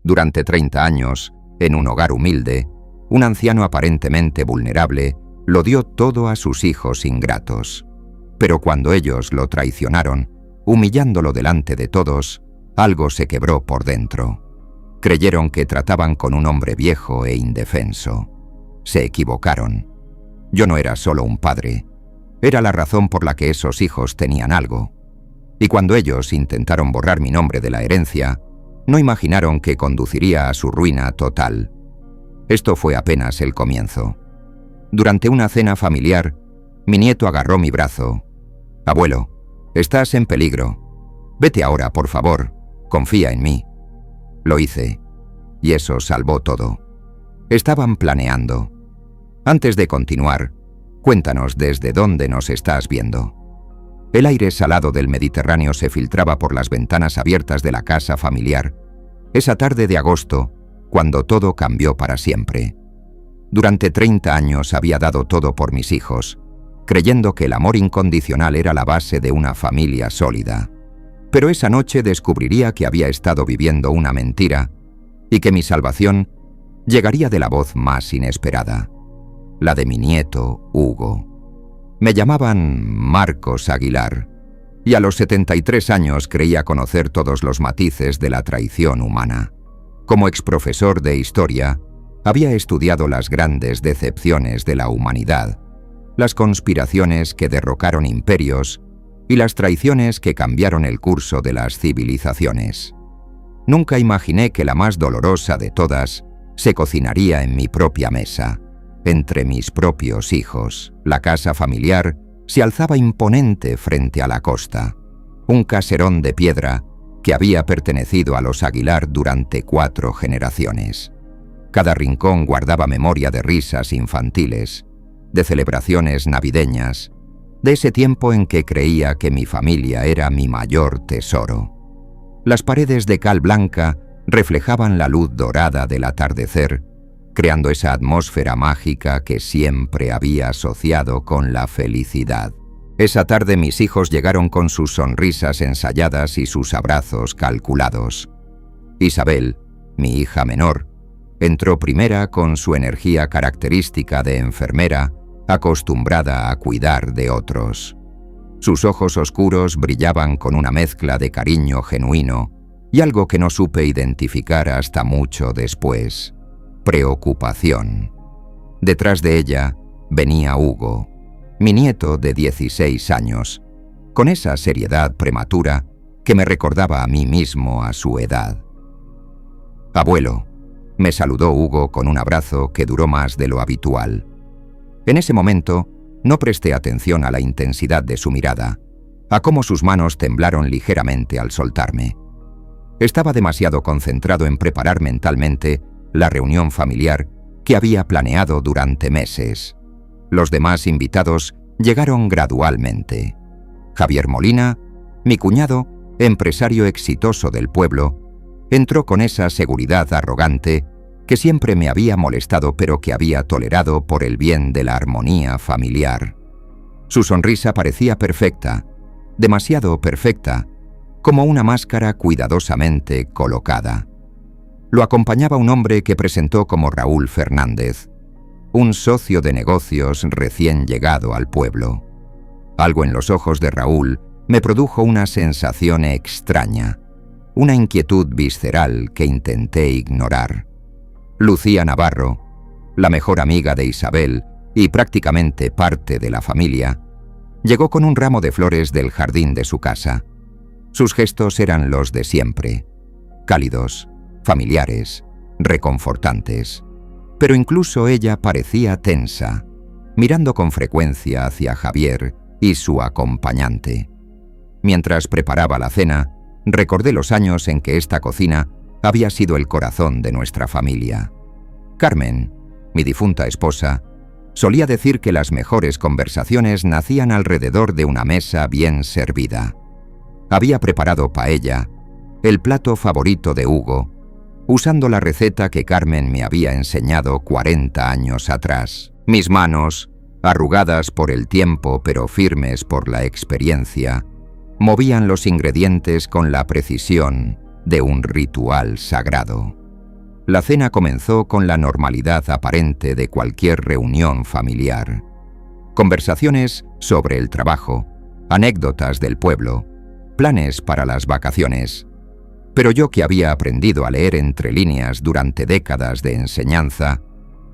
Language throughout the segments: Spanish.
Durante 30 años, en un hogar humilde, un anciano aparentemente vulnerable lo dio todo a sus hijos ingratos. Pero cuando ellos lo traicionaron, humillándolo delante de todos, algo se quebró por dentro. Creyeron que trataban con un hombre viejo e indefenso. Se equivocaron. Yo no era solo un padre. Era la razón por la que esos hijos tenían algo. Y cuando ellos intentaron borrar mi nombre de la herencia, no imaginaron que conduciría a su ruina total. Esto fue apenas el comienzo. Durante una cena familiar, mi nieto agarró mi brazo. «Abuelo, estás en peligro. Vete ahora, por favor. Confía en mí». Lo hice, y eso salvó todo. Estaban planeando. Antes de continuar, cuéntanos desde dónde nos estás viendo. El aire salado del Mediterráneo se filtraba por las ventanas abiertas de la casa familiar, esa tarde de agosto, cuando todo cambió para siempre. Durante 30 años había dado todo por mis hijos, creyendo que el amor incondicional era la base de una familia sólida. Pero esa noche descubriría que había estado viviendo una mentira y que mi salvación llegaría de la voz más inesperada, la de mi nieto, Hugo. Me llamaban Marcos Aguilar, y a los 73 años creía conocer todos los matices de la traición humana. Como exprofesor de historia, había estudiado las grandes decepciones de la humanidad, las conspiraciones que derrocaron imperios y las traiciones que cambiaron el curso de las civilizaciones. Nunca imaginé que la más dolorosa de todas se cocinaría en mi propia mesa, entre mis propios hijos. La casa familiar se alzaba imponente frente a la costa, un caserón de piedra que había pertenecido a los Aguilar durante 4 generaciones. Cada rincón guardaba memoria de risas infantiles, de celebraciones navideñas, de ese tiempo en que creía que mi familia era mi mayor tesoro. Las paredes de cal blanca reflejaban la luz dorada del atardecer, creando esa atmósfera mágica que siempre había asociado con la felicidad. Esa tarde mis hijos llegaron con sus sonrisas ensayadas y sus abrazos calculados. Isabel, mi hija menor, entró primera con su energía característica de enfermera, acostumbrada a cuidar de otros. Sus ojos oscuros brillaban con una mezcla de cariño genuino y algo que no supe identificar hasta mucho después: preocupación. Detrás de ella venía Hugo, mi nieto de 16 años, con esa seriedad prematura que me recordaba a mí mismo a su edad. «Abuelo», me saludó Hugo con un abrazo que duró más de lo habitual. En ese momento, no presté atención a la intensidad de su mirada, a cómo sus manos temblaron ligeramente al soltarme. Estaba demasiado concentrado en preparar mentalmente la reunión familiar que había planeado durante meses. Los demás invitados llegaron gradualmente. Javier Molina, mi cuñado, empresario exitoso del pueblo, entró con esa seguridad arrogante que siempre me había molestado pero que había tolerado por el bien de la armonía familiar. Su sonrisa parecía perfecta, demasiado perfecta, como una máscara cuidadosamente colocada. Lo acompañaba un hombre que presentó como Raúl Fernández, un socio de negocios recién llegado al pueblo. Algo en los ojos de Raúl me produjo una sensación extraña, una inquietud visceral que intenté ignorar. Lucía Navarro, la mejor amiga de Isabel y prácticamente parte de la familia, llegó con un ramo de flores del jardín de su casa. Sus gestos eran los de siempre, cálidos, familiares, reconfortantes. Pero incluso ella parecía tensa, mirando con frecuencia hacia Javier y su acompañante. Mientras preparaba la cena, recordé los años en que esta cocina había sido el corazón de nuestra familia. Carmen, mi difunta esposa, solía decir que las mejores conversaciones nacían alrededor de una mesa bien servida. Había preparado paella, el plato favorito de Hugo, usando la receta que Carmen me había enseñado 40 años atrás. Mis manos, arrugadas por el tiempo pero firmes por la experiencia, movían los ingredientes con la precisión de un ritual sagrado. La cena comenzó con la normalidad aparente de cualquier reunión familiar. Conversaciones sobre el trabajo, anécdotas del pueblo, planes para las vacaciones. Pero yo, que había aprendido a leer entre líneas durante décadas de enseñanza,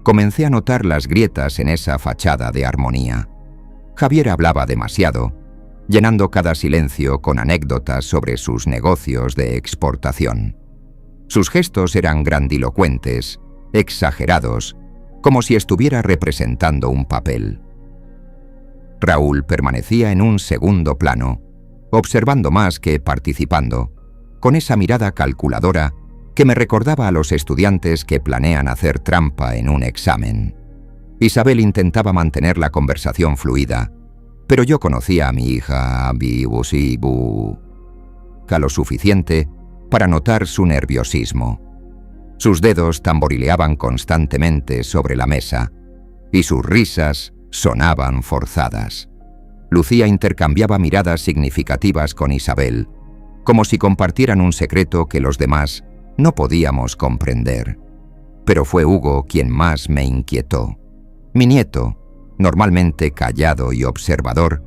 comencé a notar las grietas en esa fachada de armonía. Javier hablaba demasiado, llenando cada silencio con anécdotas sobre sus negocios de exportación. Sus gestos eran grandilocuentes, exagerados, como si estuviera representando un papel. Raúl permanecía en un segundo plano, observando más que participando, con esa mirada calculadora que me recordaba a los estudiantes que planean hacer trampa en un examen. Isabel intentaba mantener la conversación fluida, pero yo conocía a mi hija lo suficiente para notar su nerviosismo. Sus dedos tamborileaban constantemente sobre la mesa, y sus risas sonaban forzadas. Lucía intercambiaba miradas significativas con Isabel, como si compartieran un secreto que los demás no podíamos comprender. Pero fue Hugo quien más me inquietó. Mi nieto, normalmente callado y observador,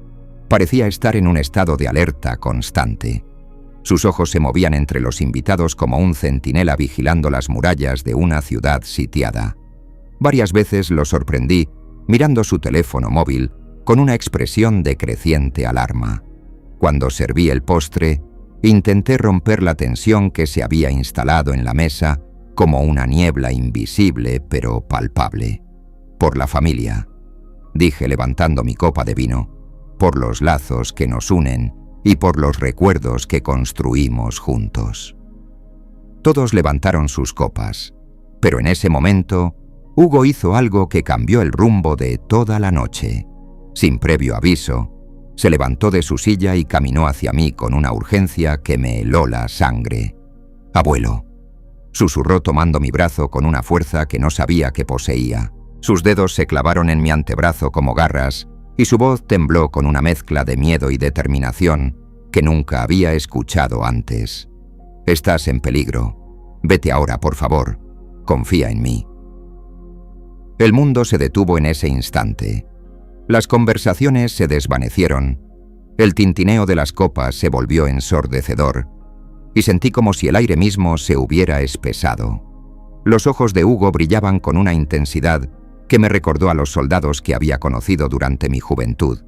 parecía estar en un estado de alerta constante. Sus ojos se movían entre los invitados como un centinela vigilando las murallas de una ciudad sitiada. Varias veces lo sorprendí mirando su teléfono móvil con una expresión de creciente alarma. Cuando serví el postre, intenté romper la tensión que se había instalado en la mesa como una niebla invisible pero palpable. Por la familia, dije levantando mi copa de vino, por los lazos que nos unen y por los recuerdos que construimos juntos. Todos levantaron sus copas, pero en ese momento, Hugo hizo algo que cambió el rumbo de toda la noche. Sin previo aviso, se levantó de su silla y caminó hacia mí con una urgencia que me heló la sangre. «Abuelo», susurró tomando mi brazo con una fuerza que no sabía que poseía. Sus dedos se clavaron en mi antebrazo como garras y su voz tembló con una mezcla de miedo y determinación que nunca había escuchado antes. «Estás en peligro. Vete ahora, por favor. Confía en mí». El mundo se detuvo en ese instante. Las conversaciones se desvanecieron, el tintineo de las copas se volvió ensordecedor, y sentí como si el aire mismo se hubiera espesado. Los ojos de Hugo brillaban con una intensidad que me recordó a los soldados que había conocido durante mi juventud,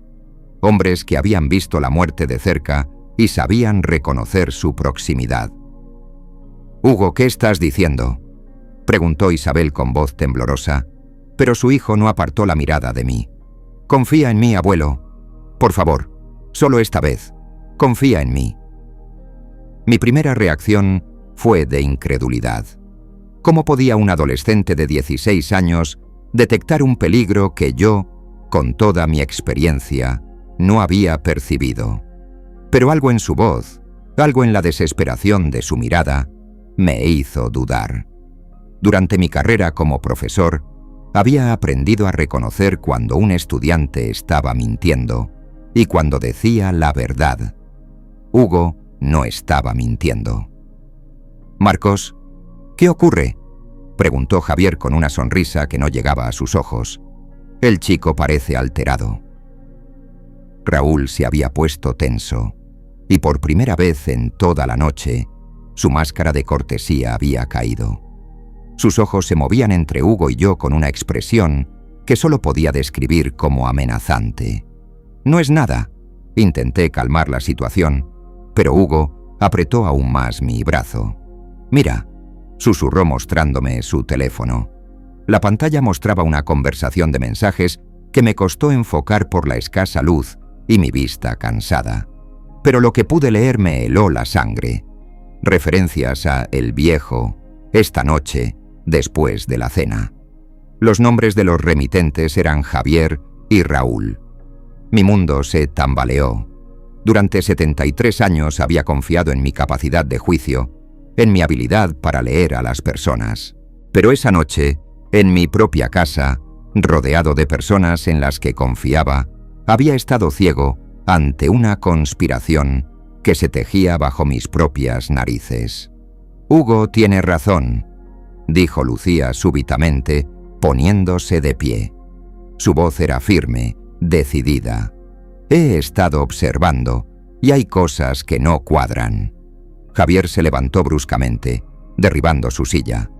hombres que habían visto la muerte de cerca y sabían reconocer su proximidad. «Hugo, ¿qué estás diciendo?», preguntó Isabel con voz temblorosa, pero su hijo no apartó la mirada de mí. «Confía en mí, abuelo. Por favor, solo esta vez, confía en mí». Mi primera reacción fue de incredulidad. ¿Cómo podía un adolescente de 16 años detectar un peligro que yo, con toda mi experiencia, no había percibido? Pero algo en su voz, algo en la desesperación de su mirada, me hizo dudar. Durante mi carrera como profesor, había aprendido a reconocer cuando un estudiante estaba mintiendo y cuando decía la verdad. Hugo no estaba mintiendo. «Marcos, ¿qué ocurre?», preguntó Javier con una sonrisa que no llegaba a sus ojos. «El chico parece alterado». Raúl se había puesto tenso, y por primera vez en toda la noche, su máscara de cortesía había caído. Sus ojos se movían entre Hugo y yo con una expresión que solo podía describir como amenazante. «No es nada», intenté calmar la situación, pero Hugo apretó aún más mi brazo. «Mira», susurró mostrándome su teléfono. La pantalla mostraba una conversación de mensajes que me costó enfocar por la escasa luz y mi vista cansada. Pero lo que pude leer me heló la sangre. Referencias a El Viejo, Esta noche, después de la cena. Los nombres de los remitentes eran Javier y Raúl. Mi mundo se tambaleó. Durante 73 años había confiado en mi capacidad de juicio, en mi habilidad para leer a las personas. Pero esa noche, en mi propia casa, rodeado de personas en las que confiaba, había estado ciego ante una conspiración que se tejía bajo mis propias narices. «Hugo tiene razón», dijo Lucía súbitamente, poniéndose de pie. Su voz era firme, decidida. He estado observando, y hay cosas que no cuadran. Javier se levantó bruscamente, derribando su silla.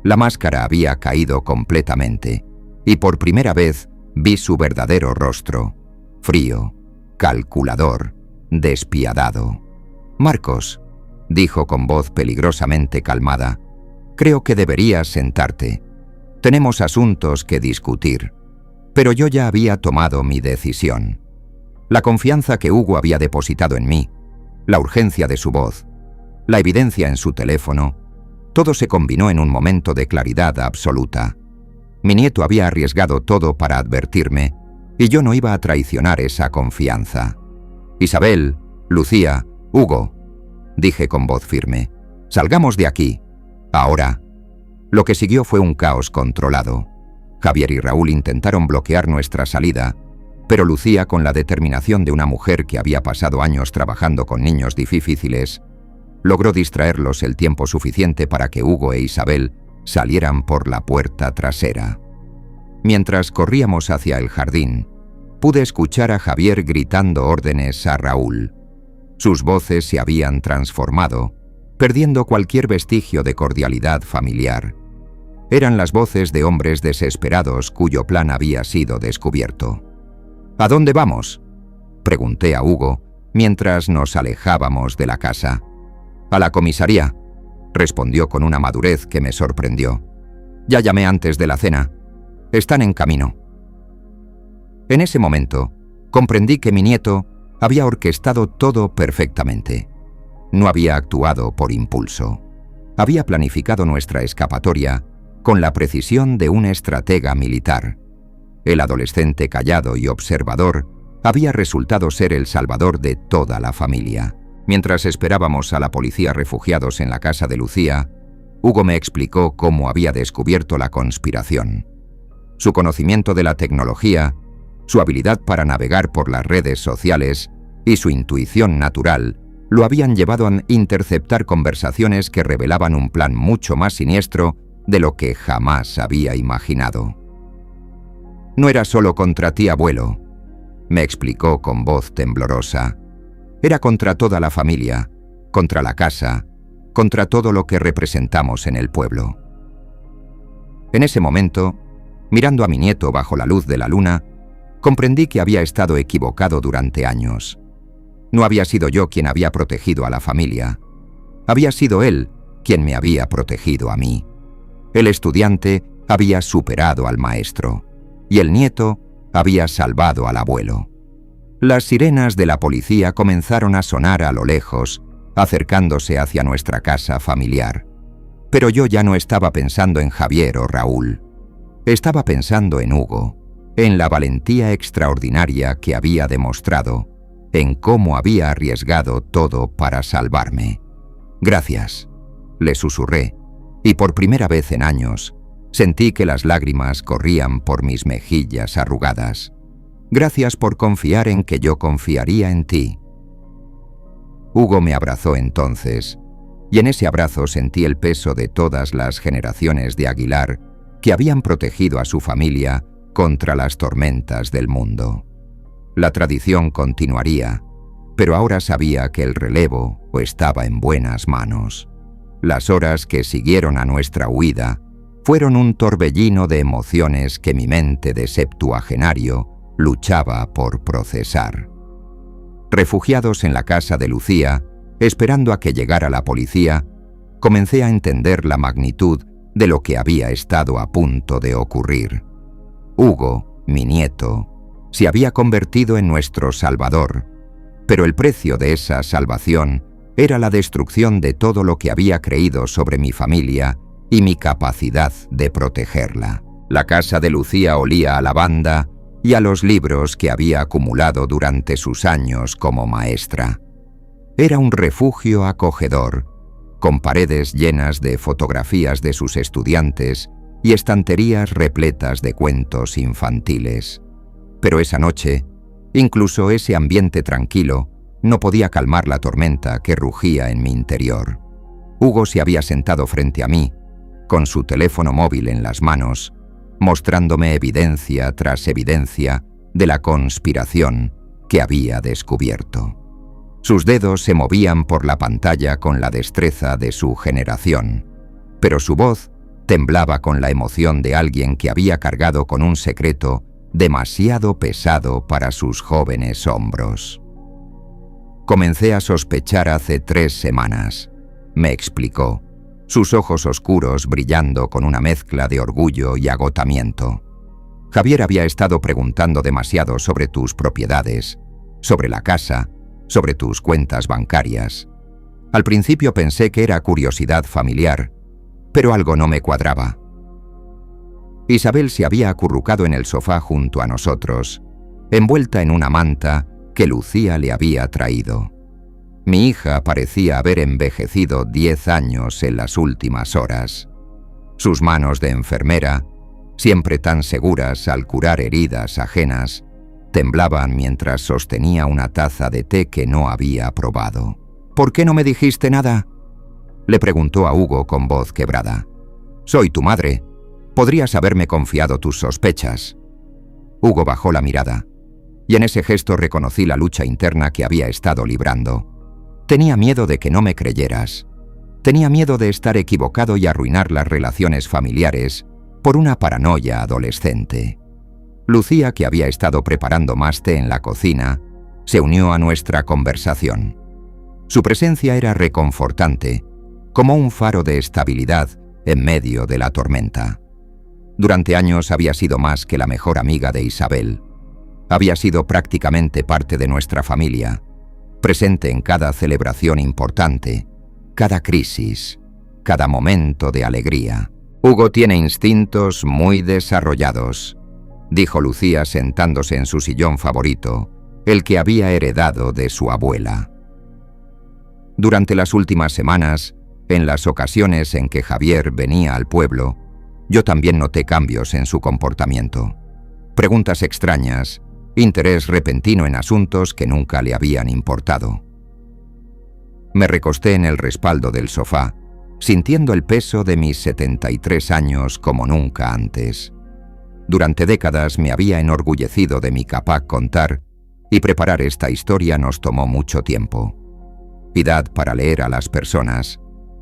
La máscara había caído completamente, y por primera vez vi su verdadero rostro, frío, calculador, despiadado. «Marcos», dijo con voz peligrosamente calmada, «creo que deberías sentarte. Tenemos asuntos que discutir». Pero yo ya había tomado mi decisión. La confianza que Hugo había depositado en mí, la urgencia de su voz, la evidencia en su teléfono, todo se combinó en un momento de claridad absoluta. Mi nieto había arriesgado todo para advertirme, y yo no iba a traicionar esa confianza. «Isabel, Lucía, Hugo», dije con voz firme, «salgamos de aquí, ahora». Lo que siguió fue un caos controlado. Javier y Raúl intentaron bloquear nuestra salida, pero Lucía, con la determinación de una mujer que había pasado años trabajando con niños difíciles, logró distraerlos el tiempo suficiente para que Hugo e Isabel salieran por la puerta trasera. Mientras corríamos hacia el jardín, pude escuchar a Javier gritando órdenes a Raúl. Sus voces se habían transformado, perdiendo cualquier vestigio de cordialidad familiar. Eran las voces de hombres desesperados cuyo plan había sido descubierto. «¿A dónde vamos?», pregunté a Hugo mientras nos alejábamos de la casa. «A la comisaría», respondió con una madurez que me sorprendió. «Ya llamé antes de la cena. Están en camino». En ese momento, comprendí que mi nieto había orquestado todo perfectamente. No había actuado por impulso. Había planificado nuestra escapatoria con la precisión de un estratega militar. El adolescente callado y observador había resultado ser el salvador de toda la familia. Mientras esperábamos a la policía refugiados en la casa de Lucía, Hugo me explicó cómo había descubierto la conspiración. Su conocimiento de la tecnología, su habilidad para navegar por las redes sociales y su intuición natural lo habían llevado a interceptar conversaciones que revelaban un plan mucho más siniestro de lo que jamás había imaginado. «No era solo contra ti, abuelo», me explicó con voz temblorosa. «Era contra toda la familia, contra la casa, contra todo lo que representamos en el pueblo». En ese momento, mirando a mi nieto bajo la luz de la luna, comprendí que había estado equivocado durante años. No había sido yo quien había protegido a la familia. Había sido él quien me había protegido a mí. El estudiante había superado al maestro, y el nieto había salvado al abuelo. Las sirenas de la policía comenzaron a sonar a lo lejos, acercándose hacia nuestra casa familiar. Pero yo ya no estaba pensando en Javier o Raúl. Estaba pensando en Hugo, en la valentía extraordinaria que había demostrado, en cómo había arriesgado todo para salvarme. «Gracias», le susurré, y por primera vez en años sentí que las lágrimas corrían por mis mejillas arrugadas. «Gracias por confiar en que yo confiaría en ti». Hugo me abrazó entonces, y en ese abrazo sentí el peso de todas las generaciones de Aguilar que habían protegido a su familia contra las tormentas del mundo. La tradición continuaría, pero ahora sabía que el relevo estaba en buenas manos. Las horas que siguieron a nuestra huida fueron un torbellino de emociones que mi mente de septuagenario luchaba por procesar. Refugiados en la casa de Lucía, esperando a que llegara la policía, comencé a entender la magnitud de lo que había estado a punto de ocurrir. Hugo, mi nieto, se había convertido en nuestro salvador, pero el precio de esa salvación era la destrucción de todo lo que había creído sobre mi familia y mi capacidad de protegerla. La casa de Lucía olía a lavanda y a los libros que había acumulado durante sus años como maestra. Era un refugio acogedor, con paredes llenas de fotografías de sus estudiantes y estanterías repletas de cuentos infantiles. Pero esa noche, incluso ese ambiente tranquilo, no podía calmar la tormenta que rugía en mi interior. Hugo se había sentado frente a mí, con su teléfono móvil en las manos, mostrándome evidencia tras evidencia de la conspiración que había descubierto. Sus dedos se movían por la pantalla con la destreza de su generación, pero su voz temblaba con la emoción de alguien que había cargado con un secreto demasiado pesado para sus jóvenes hombros. Comencé a sospechar hace 3 semanas, me explicó, sus ojos oscuros brillando con una mezcla de orgullo y agotamiento. Javier había estado preguntando demasiado sobre tus propiedades, sobre la casa, sobre tus cuentas bancarias. Al principio pensé que era curiosidad familiar, pero algo no me cuadraba. Isabel se había acurrucado en el sofá junto a nosotros, envuelta en una manta que Lucía le había traído. Mi hija parecía haber envejecido 10 años en las últimas horas. Sus manos de enfermera, siempre tan seguras al curar heridas ajenas, temblaban mientras sostenía una taza de té que no había probado. «¿Por qué no me dijiste nada?», le preguntó a Hugo con voz quebrada. «Soy tu madre. Podrías haberme confiado tus sospechas». Hugo bajó la mirada, y en ese gesto reconocí la lucha interna que había estado librando. Tenía miedo de que no me creyeras. Tenía miedo de estar equivocado y arruinar las relaciones familiares por una paranoia adolescente. Lucía, que había estado preparando más té en la cocina, se unió a nuestra conversación. Su presencia era reconfortante, como un faro de estabilidad en medio de la tormenta. Durante años había sido más que la mejor amiga de Isabel. Había sido prácticamente parte de nuestra familia, presente en cada celebración importante, cada crisis, cada momento de alegría. «Hugo tiene instintos muy desarrollados», dijo Lucía sentándose en su sillón favorito, el que había heredado de su abuela. Durante las últimas semanas, en las ocasiones en que Javier venía al pueblo, yo también noté cambios en su comportamiento. Preguntas extrañas, interés repentino en asuntos que nunca le habían importado. Me recosté en el respaldo del sofá, sintiendo el peso de mis 73 años como nunca antes. Durante décadas me había enorgullecido de mi capaz contar, y preparar esta historia nos tomó mucho tiempo. Piedad para leer a las personas,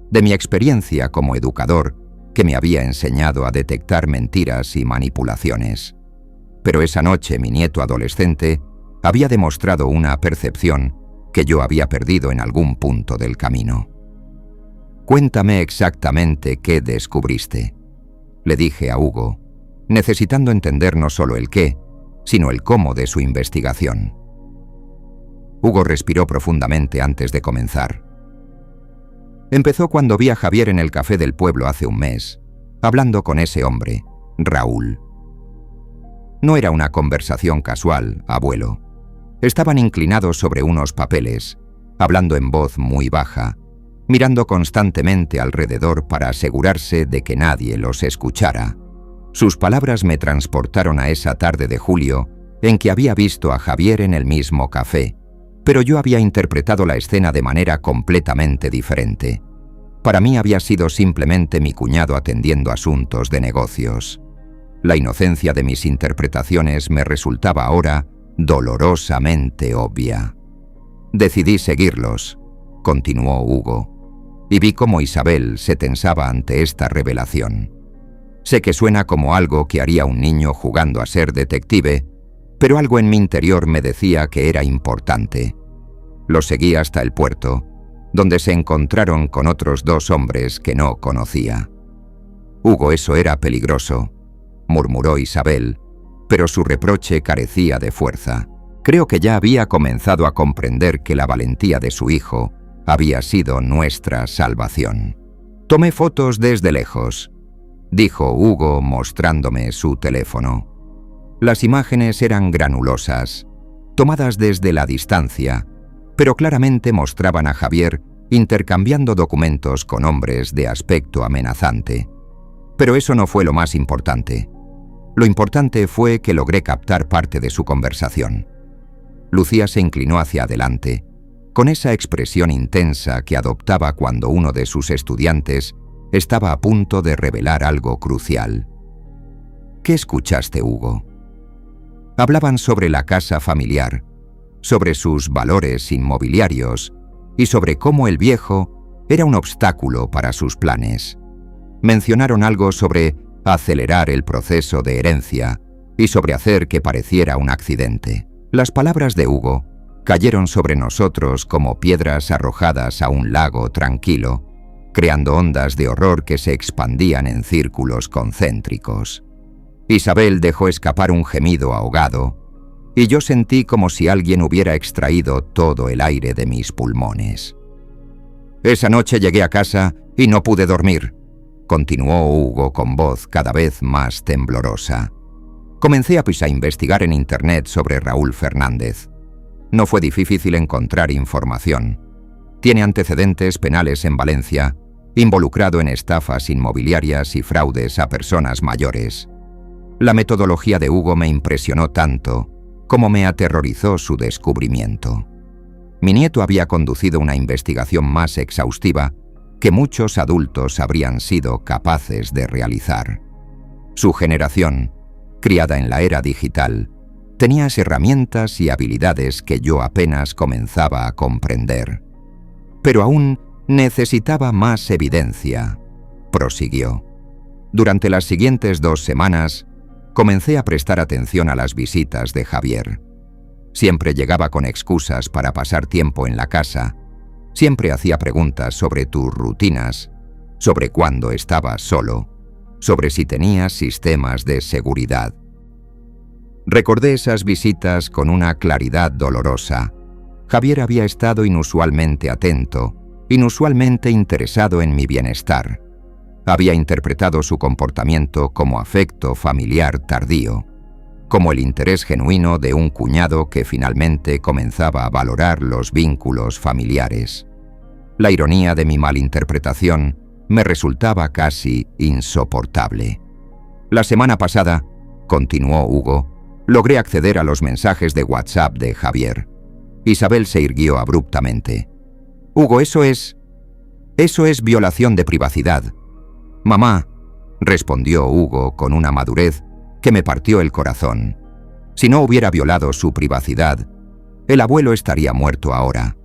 de mi experiencia como educador, que me había enseñado a detectar mentiras y manipulaciones. Pero esa noche mi nieto adolescente había demostrado una percepción que yo había perdido en algún punto del camino. «Cuéntame exactamente qué descubriste», le dije a Hugo, necesitando entender no solo el qué, sino el cómo de su investigación. Hugo respiró profundamente antes de comenzar. Empezó cuando vi a Javier en el café del pueblo hace un mes, hablando con ese hombre, Raúl. No era una conversación casual, abuelo. Estaban inclinados sobre unos papeles, hablando en voz muy baja, mirando constantemente alrededor para asegurarse de que nadie los escuchara. Sus palabras me transportaron a esa tarde de julio en que había visto a Javier en el mismo café, pero yo había interpretado la escena de manera completamente diferente. Para mí había sido simplemente mi cuñado atendiendo asuntos de negocios. La inocencia de mis interpretaciones me resultaba ahora dolorosamente obvia. Decidí seguirlos, continuó Hugo, y vi cómo Isabel se tensaba ante esta revelación. Sé que suena como algo que haría un niño jugando a ser detective, pero algo en mi interior me decía que era importante. Los seguí hasta el puerto, donde se encontraron con otros 2 hombres que no conocía. «Hugo, eso era peligroso», murmuró Isabel, pero su reproche carecía de fuerza. Creo que ya había comenzado a comprender que la valentía de su hijo había sido nuestra salvación. «Tomé fotos desde lejos», dijo Hugo mostrándome su teléfono. Las imágenes eran granulosas, tomadas desde la distancia, pero claramente mostraban a Javier intercambiando documentos con hombres de aspecto amenazante. Pero eso no fue lo más importante. Lo importante fue que logré captar parte de su conversación. Lucía se inclinó hacia adelante, con esa expresión intensa que adoptaba cuando uno de sus estudiantes estaba a punto de revelar algo crucial. ¿Qué escuchaste, Hugo? Hablaban sobre la casa familiar, sobre sus valores inmobiliarios y sobre cómo el viejo era un obstáculo para sus planes. Mencionaron algo sobre acelerar el proceso de herencia y sobre hacer que pareciera un accidente. Las palabras de Hugo cayeron sobre nosotros como piedras arrojadas a un lago tranquilo, creando ondas de horror que se expandían en círculos concéntricos. Isabel dejó escapar un gemido ahogado, y yo sentí como si alguien hubiera extraído todo el aire de mis pulmones. Esa noche llegué a casa y no pude dormir, continuó Hugo con voz cada vez más temblorosa. Comencé a investigar en internet sobre Raúl Fernández. No fue difícil encontrar información. Tiene antecedentes penales en Valencia, involucrado en estafas inmobiliarias y fraudes a personas mayores. La metodología de Hugo me impresionó tanto como me aterrorizó su descubrimiento. Mi nieto había conducido una investigación más exhaustiva que muchos adultos habrían sido capaces de realizar. Su generación, criada en la era digital, tenía herramientas y habilidades que yo apenas comenzaba a comprender. Pero aún necesitaba más evidencia, prosiguió. Durante las siguientes 2 semanas, comencé a prestar atención a las visitas de Javier. Siempre llegaba con excusas para pasar tiempo en la casa. Siempre hacía preguntas sobre tus rutinas, sobre cuándo estabas solo, sobre si tenías sistemas de seguridad. Recordé esas visitas con una claridad dolorosa. Javier había estado inusualmente atento, inusualmente interesado en mi bienestar. Había interpretado su comportamiento como afecto familiar tardío, como el interés genuino de un cuñado que finalmente comenzaba a valorar los vínculos familiares. La ironía de mi malinterpretación me resultaba casi insoportable. La semana pasada, continuó Hugo, logré acceder a los mensajes de WhatsApp de Javier. Isabel se irguió abruptamente. Hugo, eso es violación de privacidad. Mamá, respondió Hugo con una madurez que me partió el corazón. Si no hubiera violado su privacidad, el abuelo estaría muerto ahora.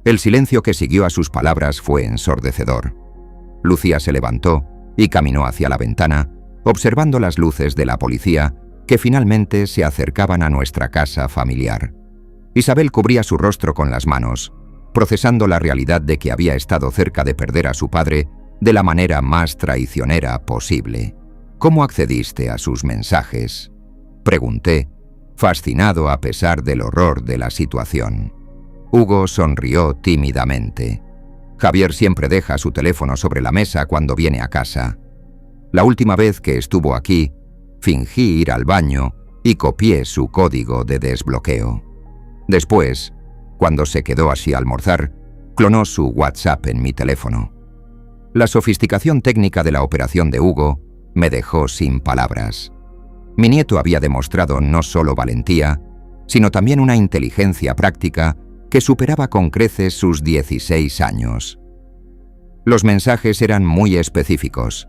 El silencio que siguió a sus palabras fue ensordecedor. Lucía se levantó y caminó hacia la ventana, observando las luces de la policía que finalmente se acercaban a nuestra casa familiar. Isabel cubría su rostro con las manos, procesando la realidad de que había estado cerca de perder a su padre de la manera más traicionera posible. ¿Cómo accediste a sus mensajes?, pregunté, fascinado a pesar del horror de la situación. Hugo sonrió tímidamente. Javier siempre deja su teléfono sobre la mesa cuando viene a casa. La última vez que estuvo aquí, fingí ir al baño y copié su código de desbloqueo. Después, cuando se quedó así a almorzar, clonó su WhatsApp en mi teléfono. La sofisticación técnica de la operación de Hugo me dejó sin palabras. Mi nieto había demostrado no solo valentía, sino también una inteligencia práctica que superaba con creces sus 16 años. Los mensajes eran muy específicos,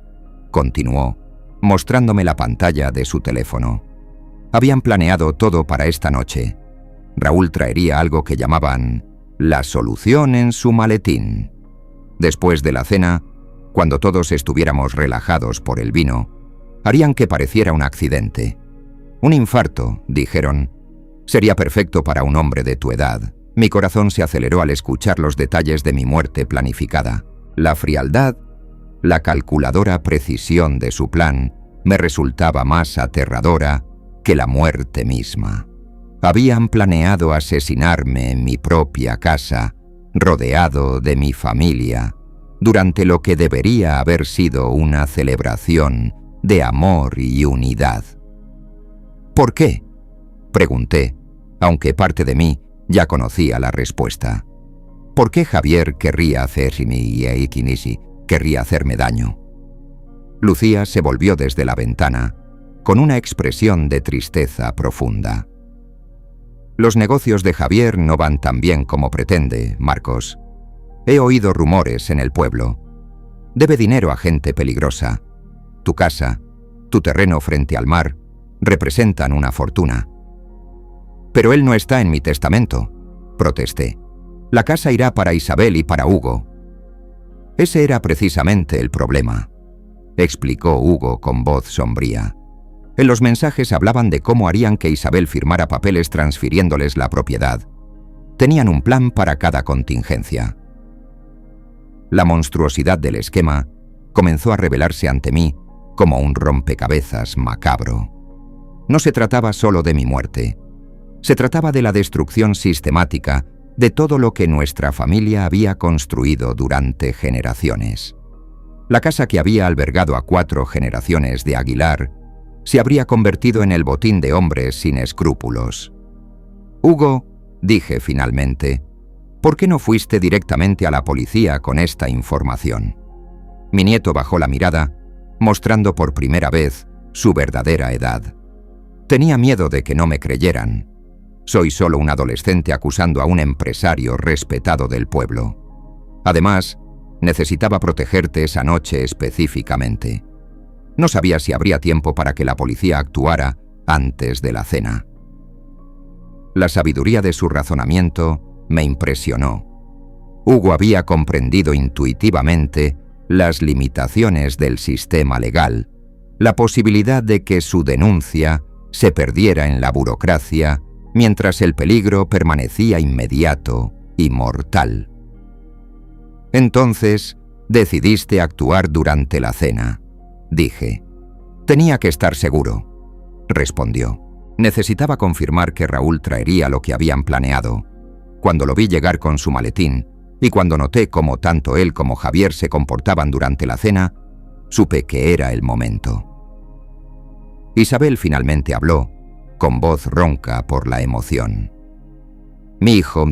continuó, mostrándome la pantalla de su teléfono. Habían planeado todo para esta noche. Raúl traería algo que llamaban la solución en su maletín. Después de la cena, cuando todos estuviéramos relajados por el vino, harían que pareciera un accidente. Un infarto, dijeron. Sería perfecto para un hombre de tu edad. Mi corazón se aceleró al escuchar los detalles de mi muerte planificada. La frialdad, la calculadora precisión de su plan, me resultaba más aterradora que la muerte misma. Habían planeado asesinarme en mi propia casa, rodeado de mi familia, durante lo que debería haber sido una celebración de amor y unidad. ¿Por qué?, pregunté, aunque parte de mí ya conocía la respuesta. ¿Por qué Javier querría hacerme daño? Lucía se volvió desde la ventana, con una expresión de tristeza profunda. Los negocios de Javier no van tan bien como pretende, Marcos. He oído rumores en el pueblo. Debe dinero a gente peligrosa. Tu casa, tu terreno frente al mar, representan una fortuna. Pero él no está en mi testamento, protesté. La casa irá para Isabel y para Hugo. Ese era precisamente el problema, explicó Hugo con voz sombría. En los mensajes hablaban de cómo harían que Isabel firmara papeles transfiriéndoles la propiedad. Tenían un plan para cada contingencia. La monstruosidad del esquema comenzó a revelarse ante mí como un rompecabezas macabro. No se trataba solo de mi muerte. Se trataba de la destrucción sistemática de todo lo que nuestra familia había construido durante generaciones. La casa que había albergado a 4 generaciones de Aguilar se habría convertido en el botín de hombres sin escrúpulos. Hugo, dije finalmente, ¿por qué no fuiste directamente a la policía con esta información? Mi nieto bajó la mirada, mostrando por primera vez su verdadera edad. Tenía miedo de que no me creyeran. Soy solo un adolescente acusando a un empresario respetado del pueblo. Además, necesitaba protegerte esa noche específicamente. No sabía si habría tiempo para que la policía actuara antes de la cena. La sabiduría de su razonamiento me impresionó. Hugo había comprendido intuitivamente las limitaciones del sistema legal, la posibilidad de que su denuncia se perdiera en la burocracia mientras el peligro permanecía inmediato y mortal. Entonces, decidiste actuar durante la cena, dije. Tenía que estar seguro, respondió. Necesitaba confirmar que Raúl traería lo que habían planeado. Cuando lo vi llegar con su maletín y cuando noté cómo tanto él como Javier se comportaban durante la cena, supe que era el momento. Isabel finalmente habló, con voz ronca por la emoción. Mi hijo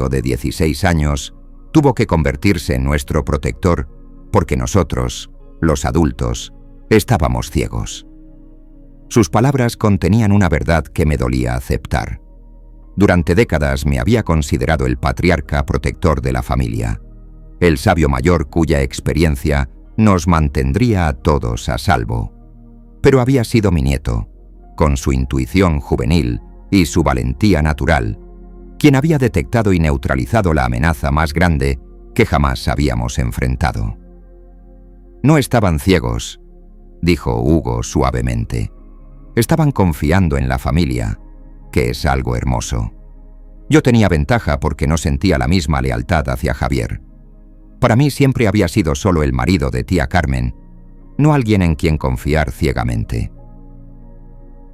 de 16 años tuvo que convertirse en nuestro protector porque nosotros, los adultos, estábamos ciegos. Sus palabras contenían una verdad que me dolía aceptar. Durante décadas me había considerado el patriarca protector de la familia, el sabio mayor cuya experiencia nos mantendría a todos a salvo. Pero había sido mi nieto, con su intuición juvenil y su valentía natural, quien había detectado y neutralizado la amenaza más grande que jamás habíamos enfrentado. No estaban ciegos, dijo Hugo suavemente. Estaban confiando en la familia, que es algo hermoso. Yo tenía ventaja porque no sentía la misma lealtad hacia Javier. Para mí siempre había sido solo el marido de tía Carmen, no alguien en quien confiar ciegamente.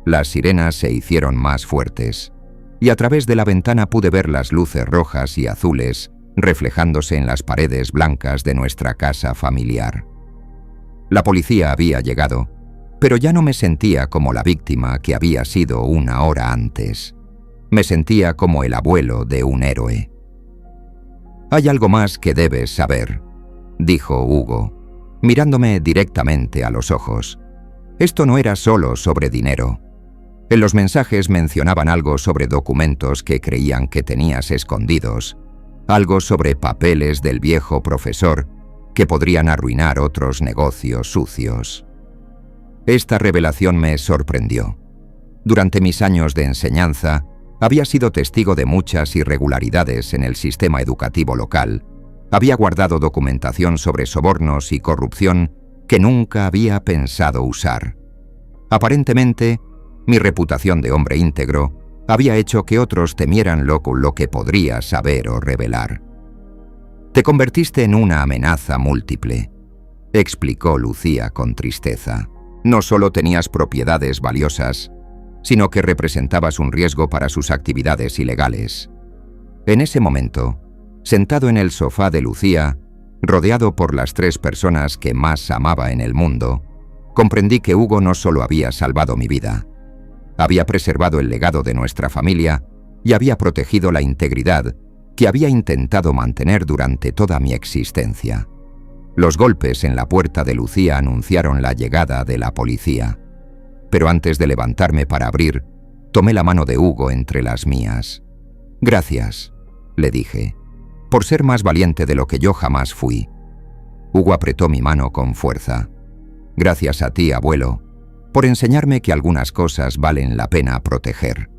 Las sirenas se hicieron más fuertes, y a través de la ventana pude ver las luces rojas y azules reflejándose en las paredes blancas de nuestra casa familiar. La policía había llegado, pero ya no me sentía como la víctima que había sido una hora antes. Me sentía como el abuelo de un héroe. Hay algo más que debes saber, dijo Hugo, mirándome directamente a los ojos. Esto no era solo sobre dinero. En los mensajes mencionaban algo sobre documentos que creían que tenías escondidos, algo sobre papeles del viejo profesor que podrían arruinar otros negocios sucios. Esta revelación me sorprendió. Durante mis años de enseñanza, había sido testigo de muchas irregularidades en el sistema educativo local. Había guardado documentación sobre sobornos y corrupción que nunca había pensado usar. Aparentemente, mi reputación de hombre íntegro había hecho que otros temieran lo que podría saber o revelar. Te convertiste en una amenaza múltiple, explicó Lucía con tristeza. No solo tenías propiedades valiosas, sino que representabas un riesgo para sus actividades ilegales. En ese momento, sentado en el sofá de Lucía, rodeado por las 3 personas que más amaba en el mundo, comprendí que Hugo no solo había salvado mi vida, había preservado el legado de nuestra familia y había protegido la integridad que había intentado mantener durante toda mi existencia. Los golpes en la puerta de Lucía anunciaron la llegada de la policía. Pero antes de levantarme para abrir, tomé la mano de Hugo entre las mías. «Gracias», le dije. por ser más valiente de lo que yo jamás fui. Hugo apretó mi mano con fuerza. Gracias a ti, abuelo, por enseñarme que algunas cosas valen la pena proteger.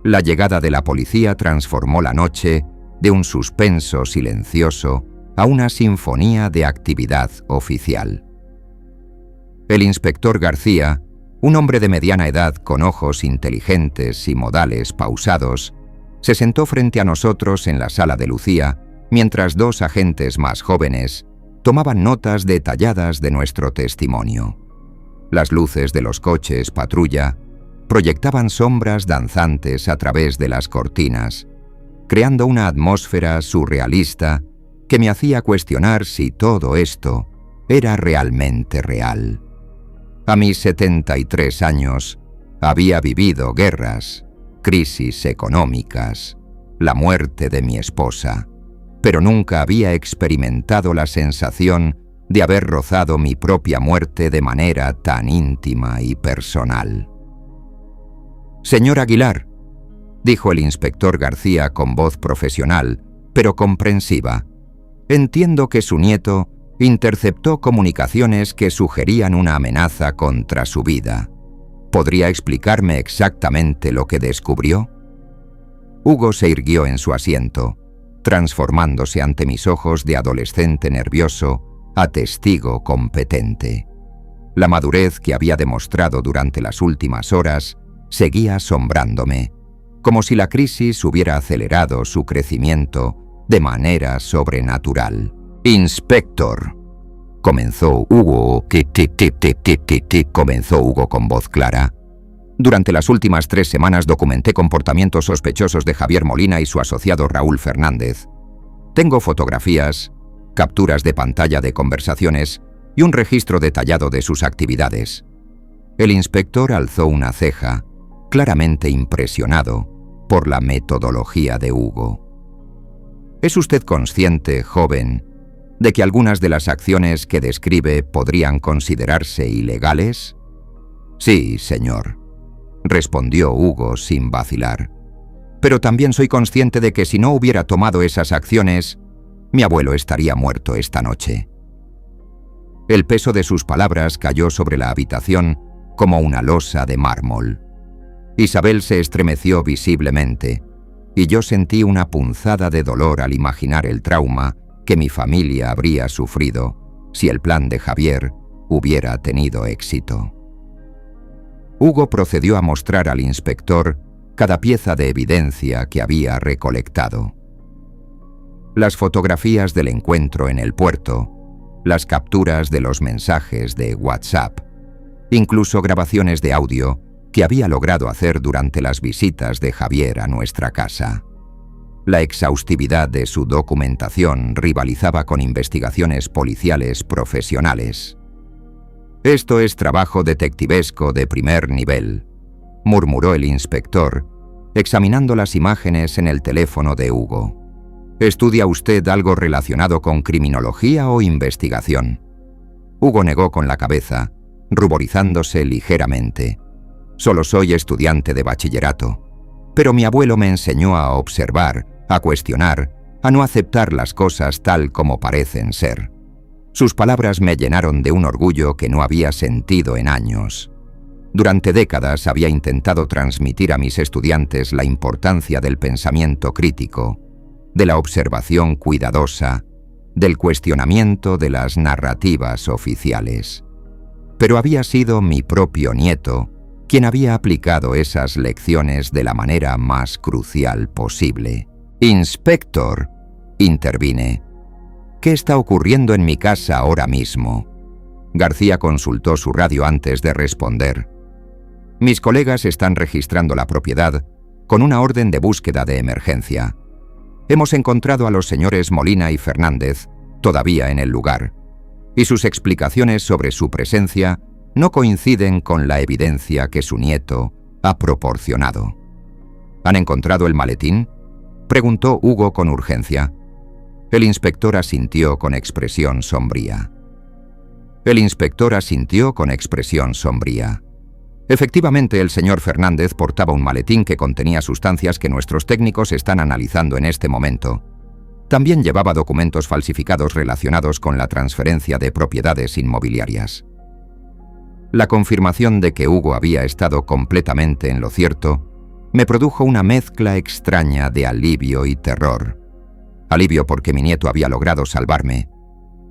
La llegada de la policía transformó la noche de un suspenso silencioso a una sinfonía de actividad oficial. El inspector García, un hombre de mediana edad con ojos inteligentes y modales pausados, se sentó frente a nosotros en la sala de Lucía, mientras dos agentes más jóvenes tomaban notas detalladas de nuestro testimonio. Las luces de los coches patrulla proyectaban sombras danzantes a través de las cortinas, creando una atmósfera surrealista que me hacía cuestionar si todo esto era realmente real. A mis 73 años había vivido guerras, crisis económicas, la muerte de mi esposa, pero nunca había experimentado la sensación de haber rozado mi propia muerte de manera tan íntima y personal. «Señor Aguilar», dijo el inspector García con voz profesional, pero comprensiva, «entiendo que su nieto interceptó comunicaciones que sugerían una amenaza contra su vida. ¿Podría explicarme exactamente lo que descubrió?» Hugo se irguió en su asiento, transformándose ante mis ojos de adolescente nervioso a testigo competente. La madurez que había demostrado durante las últimas horas seguía asombrándome, como si la crisis hubiera acelerado su crecimiento de manera sobrenatural. «Inspector», comenzó Hugo, comenzó Hugo con voz clara. «Durante las últimas 3 semanas documenté comportamientos sospechosos de Javier Molina y su asociado Raúl Fernández. Tengo fotografías, capturas de pantalla de conversaciones y un registro detallado de sus actividades». El inspector alzó una ceja, claramente impresionado por la metodología de Hugo. ¿Es usted consciente, joven, de que algunas de las acciones que describe podrían considerarse ilegales? «Sí, señor», respondió Hugo sin vacilar. «Pero también soy consciente de que si no hubiera tomado esas acciones, mi abuelo estaría muerto esta noche». El peso de sus palabras cayó sobre la habitación como una losa de mármol. Isabel se estremeció visiblemente, y yo sentí una punzada de dolor al imaginar el trauma que mi familia habría sufrido si el plan de Javier hubiera tenido éxito. Hugo procedió a mostrar al inspector cada pieza de evidencia que había recolectado. Las fotografías del encuentro en el puerto, las capturas de los mensajes de WhatsApp, incluso grabaciones de audio que había logrado hacer durante las visitas de Javier a nuestra casa. La exhaustividad de su documentación rivalizaba con investigaciones policiales profesionales. «Esto es trabajo detectivesco de primer nivel», murmuró el inspector, examinando las imágenes en el teléfono de Hugo. «¿Estudia usted algo relacionado con criminología o investigación?» Hugo negó con la cabeza, ruborizándose ligeramente. «Solo soy estudiante de bachillerato, pero mi abuelo me enseñó a observar, a cuestionar, a no aceptar las cosas tal como parecen ser». Sus palabras me llenaron de un orgullo que no había sentido en años. Durante décadas había intentado transmitir a mis estudiantes la importancia del pensamiento crítico, de la observación cuidadosa, del cuestionamiento de las narrativas oficiales. Pero había sido mi propio nieto quien había aplicado esas lecciones de la manera más crucial posible. «Inspector», intervine, «¿qué está ocurriendo en mi casa ahora mismo?» García consultó su radio antes de responder. «Mis colegas están registrando la propiedad con una orden de búsqueda de emergencia. Hemos encontrado a los señores Molina y Fernández todavía en el lugar, y sus explicaciones sobre su presencia no coinciden con la evidencia que su nieto ha proporcionado». «¿Han encontrado el maletín?», preguntó Hugo con urgencia. El inspector asintió con expresión sombría. Efectivamente, el señor Fernández portaba un maletín que contenía sustancias que nuestros técnicos están analizando en este momento. También llevaba documentos falsificados relacionados con la transferencia de propiedades inmobiliarias. La confirmación de que Hugo había estado completamente en lo cierto me produjo una mezcla extraña de alivio y terror. Alivio porque mi nieto había logrado salvarme.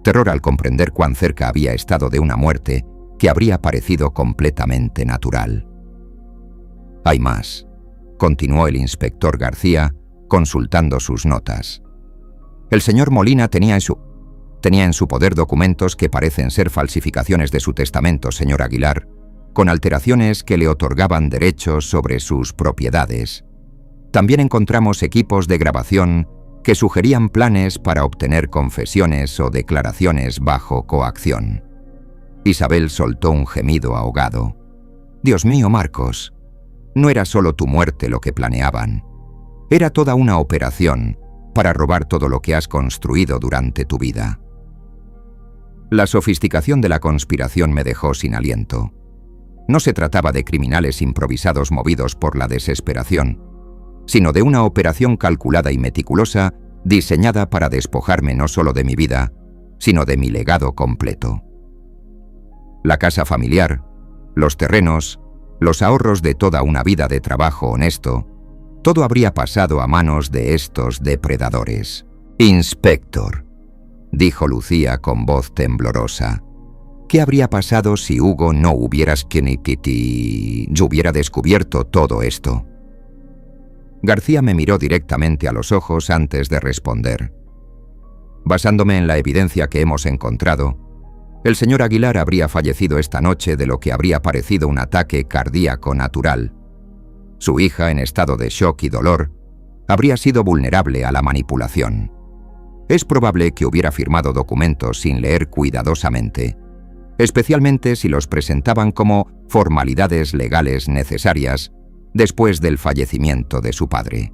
Terror al comprender cuán cerca había estado de una muerte que habría parecido completamente natural. «Hay más», continuó el inspector García, consultando sus notas. «El señor Molina tenía en su poder documentos que parecen ser falsificaciones de su testamento, señor Aguilar, con alteraciones que le otorgaban derechos sobre sus propiedades. También encontramos equipos de grabación que sugerían planes para obtener confesiones o declaraciones bajo coacción». Isabel soltó un gemido ahogado. «Dios mío, Marcos, no era solo tu muerte lo que planeaban. Era toda una operación para robar todo lo que has construido durante tu vida». La sofisticación de la conspiración me dejó sin aliento. No se trataba de criminales improvisados movidos por la desesperación, sino de una operación calculada y meticulosa diseñada para despojarme no solo de mi vida, sino de mi legado completo. La casa familiar, los terrenos, los ahorros de toda una vida de trabajo honesto, todo habría pasado a manos de estos depredadores. «Inspector», dijo Lucía con voz temblorosa, «¿qué habría pasado si Hugo no hubiera descubierto todo esto?» García me miró directamente a los ojos antes de responder. «Basándome en la evidencia que hemos encontrado, el señor Aguilar habría fallecido esta noche de lo que habría parecido un ataque cardíaco natural. Su hija, en estado de shock y dolor, habría sido vulnerable a la manipulación. Es probable que hubiera firmado documentos sin leer cuidadosamente, especialmente si los presentaban como formalidades legales necesarias después del fallecimiento de su padre».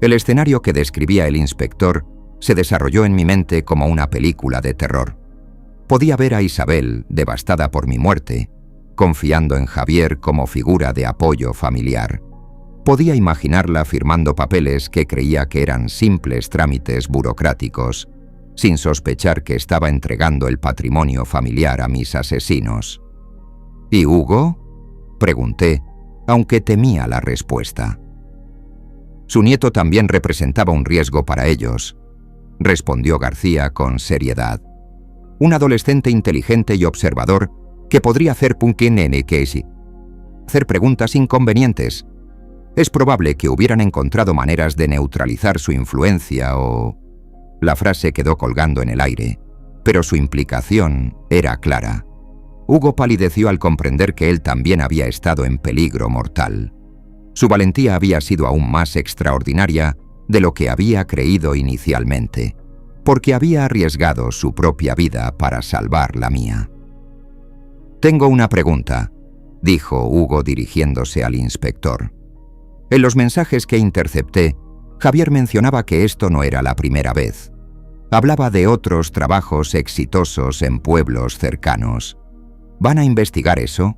El escenario que describía el inspector se desarrolló en mi mente como una película de terror. Podía ver a Isabel, devastada por mi muerte, confiando en Javier como figura de apoyo familiar. Podía imaginarla firmando papeles que creía que eran simples trámites burocráticos, sin sospechar que estaba entregando el patrimonio familiar a mis asesinos. «¿Y Hugo?», pregunté, aunque temía la respuesta. «Su nieto también representaba un riesgo para ellos», respondió García con seriedad. «Un adolescente inteligente y observador que podría hacer preguntas inconvenientes. Es probable que hubieran encontrado maneras de neutralizar su influencia o...». La frase quedó colgando en el aire, pero su implicación era clara. Hugo palideció al comprender que él también había estado en peligro mortal. Su valentía había sido aún más extraordinaria de lo que había creído inicialmente, porque había arriesgado su propia vida para salvar la mía. «Tengo una pregunta», dijo Hugo dirigiéndose al inspector. «En los mensajes que intercepté, Javier mencionaba que esto no era la primera vez. Hablaba de otros trabajos exitosos en pueblos cercanos. ¿Van a investigar eso?».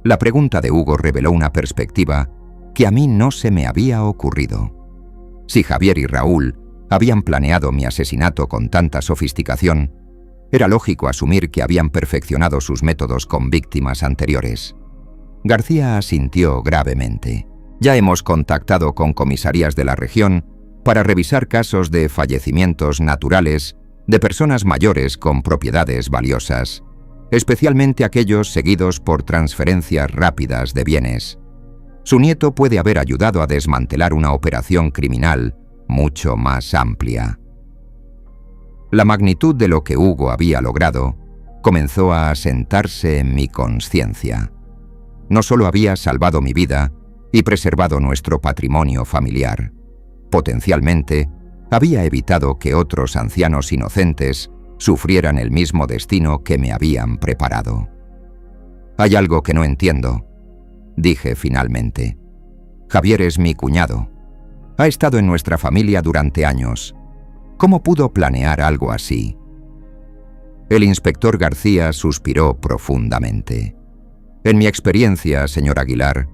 La pregunta de Hugo reveló una perspectiva que a mí no se me había ocurrido. Si Javier y Raúl habían planeado mi asesinato con tanta sofisticación, era lógico asumir que habían perfeccionado sus métodos con víctimas anteriores. García asintió gravemente. «Ya hemos contactado con comisarías de la región para revisar casos de fallecimientos naturales de personas mayores con propiedades valiosas, especialmente aquellos seguidos por transferencias rápidas de bienes. Su nieto puede haber ayudado a desmantelar una operación criminal mucho más amplia». La magnitud de lo que Hugo había logrado comenzó a asentarse en mi conciencia. No solo había salvado mi vida y preservado nuestro patrimonio familiar, potencialmente había evitado que otros ancianos inocentes sufrieran el mismo destino que me habían preparado. «Hay algo que no entiendo», dije finalmente. «Javier es mi cuñado. Ha estado en nuestra familia durante años. ¿Cómo pudo planear algo así?». El inspector García suspiró profundamente. «En mi experiencia, señor Aguilar,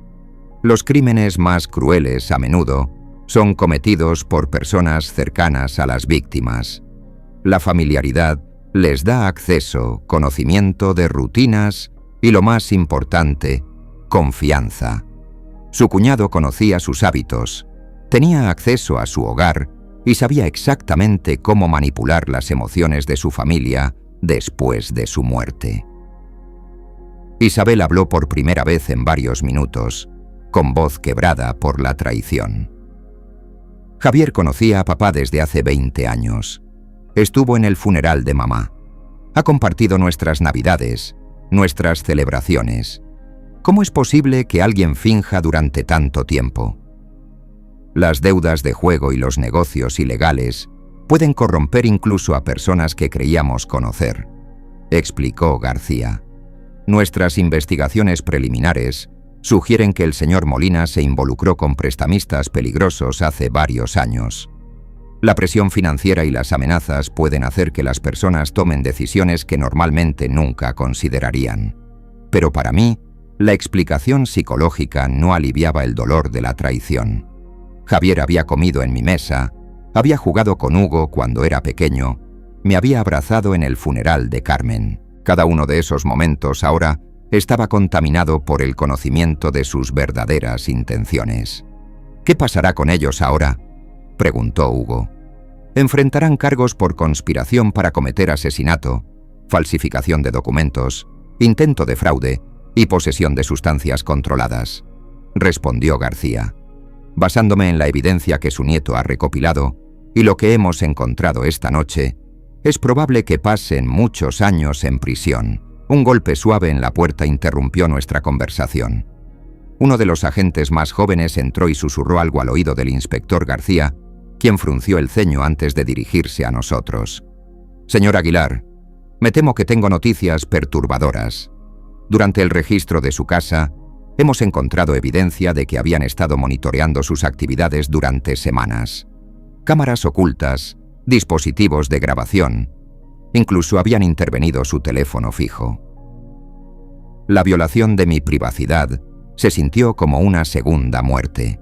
los crímenes más crueles a menudo Son cometidos por personas cercanas a las víctimas. La familiaridad les da acceso, conocimiento de rutinas y, lo más importante, confianza. Su cuñado conocía sus hábitos, tenía acceso a su hogar y sabía exactamente cómo manipular las emociones de su familia después de su muerte. Isabel habló por primera vez en varios minutos, con voz quebrada por la traición. Javier conocía a papá desde hace 20 años. Estuvo en el funeral de mamá. Ha compartido nuestras navidades, nuestras celebraciones. ¿Cómo es posible que alguien finja durante tanto tiempo? Las deudas de juego y los negocios ilegales pueden corromper incluso a personas que creíamos conocer, explicó García. Nuestras investigaciones preliminares sugieren que el señor Molina se involucró con prestamistas peligrosos hace varios años. La presión financiera y las amenazas pueden hacer que las personas tomen decisiones que normalmente nunca considerarían. Pero para mí, la explicación psicológica no aliviaba el dolor de la traición. Javier había comido en mi mesa, había jugado con Hugo cuando era pequeño, me había abrazado en el funeral de Carmen. Cada uno de esos momentos ahora estaba contaminado por el conocimiento de sus verdaderas intenciones. ¿Qué pasará con ellos ahora?, preguntó Hugo. Enfrentarán cargos por conspiración para cometer asesinato, falsificación de documentos, intento de fraude y posesión de sustancias controladas, respondió García. Basándome en la evidencia que su nieto ha recopilado y lo que hemos encontrado esta noche, es probable que pasen muchos años en prisión. Un golpe suave en la puerta interrumpió nuestra conversación. Uno de los agentes más jóvenes entró y susurró algo al oído del inspector García, quien frunció el ceño antes de dirigirse a nosotros. Señor Aguilar, me temo que tengo noticias perturbadoras. Durante el registro de su casa, hemos encontrado evidencia de que habían estado monitoreando sus actividades durante semanas. Cámaras ocultas, dispositivos de grabación, incluso habían intervenido su teléfono fijo. La violación de mi privacidad se sintió como una segunda muerte.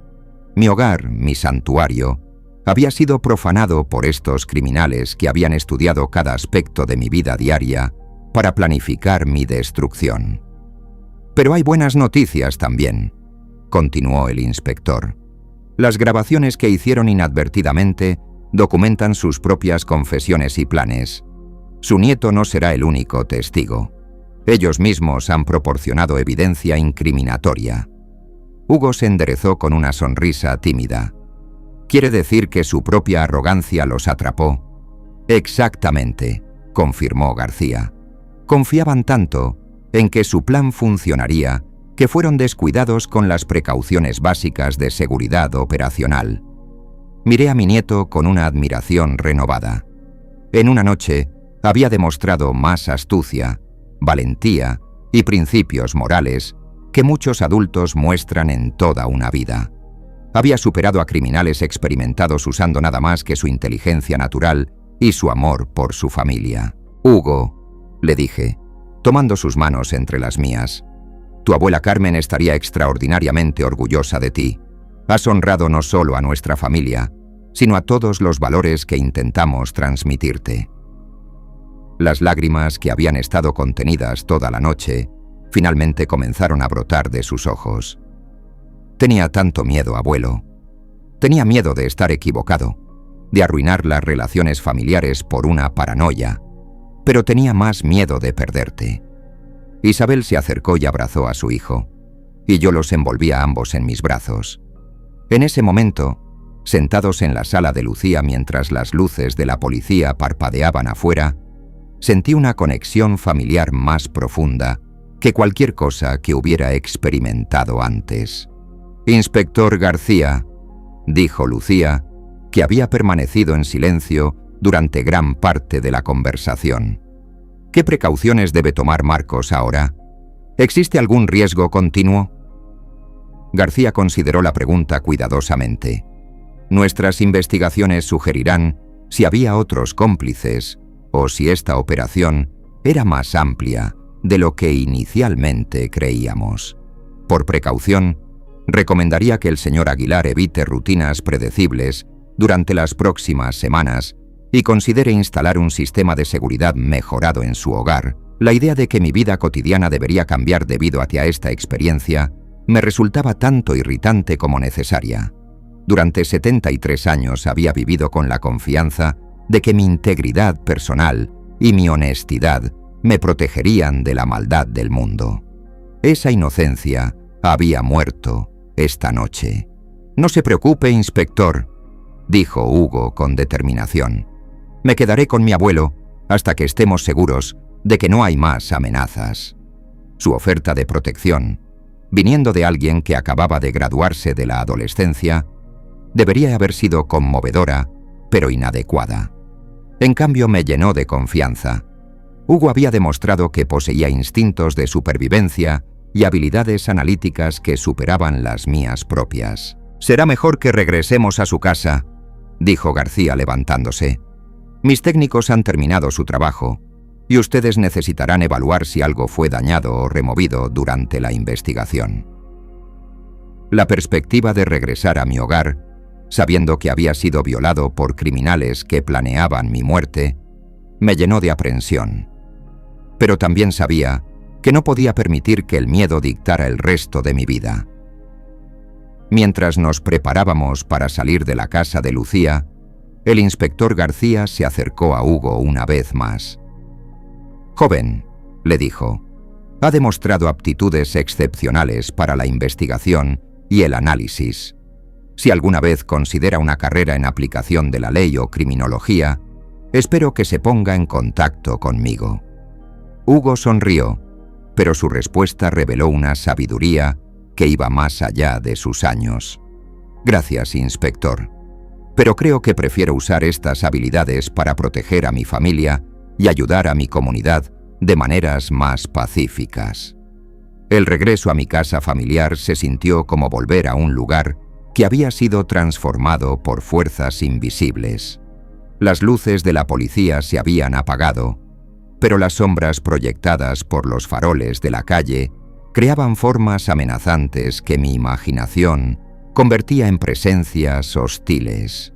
Mi hogar, mi santuario, había sido profanado por estos criminales que habían estudiado cada aspecto de mi vida diaria para planificar mi destrucción. Pero hay buenas noticias también, continuó el inspector. Las grabaciones que hicieron inadvertidamente documentan sus propias confesiones y planes. Su nieto no será el único testigo. Ellos mismos han proporcionado evidencia incriminatoria. Hugo se enderezó con una sonrisa tímida. ¿Quiere decir que su propia arrogancia los atrapó? Exactamente, confirmó García. Confiaban tanto en que su plan funcionaría que fueron descuidados con las precauciones básicas de seguridad operacional. Miré a mi nieto con una admiración renovada. En una noche había demostrado más astucia, valentía y principios morales que muchos adultos muestran en toda una vida. Había superado a criminales experimentados usando nada más que su inteligencia natural y su amor por su familia. Hugo, le dije, tomando sus manos entre las mías, tu abuela Carmen estaría extraordinariamente orgullosa de ti. Has honrado no solo a nuestra familia, sino a todos los valores que intentamos transmitirte. Las lágrimas que habían estado contenidas toda la noche, finalmente comenzaron a brotar de sus ojos. Tenía tanto miedo, abuelo. Tenía miedo de estar equivocado, de arruinar las relaciones familiares por una paranoia, pero tenía más miedo de perderte. Isabel se acercó y abrazó a su hijo, y yo los envolví a ambos en mis brazos. En ese momento, sentados en la sala de Lucía mientras las luces de la policía parpadeaban afuera, sentí una conexión familiar más profunda que cualquier cosa que hubiera experimentado antes. Inspector García, dijo Lucía, que había permanecido en silencio durante gran parte de la conversación. ¿Qué precauciones debe tomar Marcos ahora? ¿Existe algún riesgo continuo? García consideró la pregunta cuidadosamente. Nuestras investigaciones sugerirán si había otros cómplices o si esta operación era más amplia de lo que inicialmente creíamos. Por precaución, Recomendaría que el señor Aguilar evite rutinas predecibles durante las próximas semanas y considere instalar un sistema de seguridad mejorado en su hogar. La idea de que mi vida cotidiana debería cambiar debido hacia esta experiencia me resultaba tanto irritante como necesaria. Durante 73 años había vivido con la confianza de que mi integridad personal y mi honestidad me protegerían de la maldad del mundo. Esa inocencia había muerto esta noche. «No se preocupe, inspector», dijo Hugo con determinación. «Me quedaré con mi abuelo hasta que estemos seguros de que no hay más amenazas». Su oferta de protección, viniendo de alguien que acababa de graduarse de la adolescencia, debería haber sido conmovedora, pero inadecuada. En cambio, me llenó de confianza. Hugo había demostrado que poseía instintos de supervivencia y habilidades analíticas que superaban las mías propias. «Será mejor que regresemos a su casa», dijo García levantándose. «Mis técnicos han terminado su trabajo y ustedes necesitarán evaluar si algo fue dañado o removido durante la investigación». La perspectiva de regresar a mi hogar, sabiendo que había sido violado por criminales que planeaban mi muerte, me llenó de aprensión. Pero también sabía que no podía permitir que el miedo dictara el resto de mi vida. Mientras nos preparábamos para salir de la casa de Lucía, el inspector García se acercó a Hugo una vez más. «Joven», le dijo, «ha demostrado aptitudes excepcionales para la investigación y el análisis. Si alguna vez considera una carrera en aplicación de la ley o criminología, espero que se ponga en contacto conmigo». Hugo sonrió, pero su respuesta reveló una sabiduría que iba más allá de sus años. «Gracias, inspector, pero creo que prefiero usar estas habilidades para proteger a mi familia y ayudar a mi comunidad de maneras más pacíficas». El regreso a mi casa familiar se sintió como volver a un lugar que había sido transformado por fuerzas invisibles. Las luces de la policía se habían apagado, pero las sombras proyectadas por los faroles de la calle creaban formas amenazantes que mi imaginación convertía en presencias hostiles.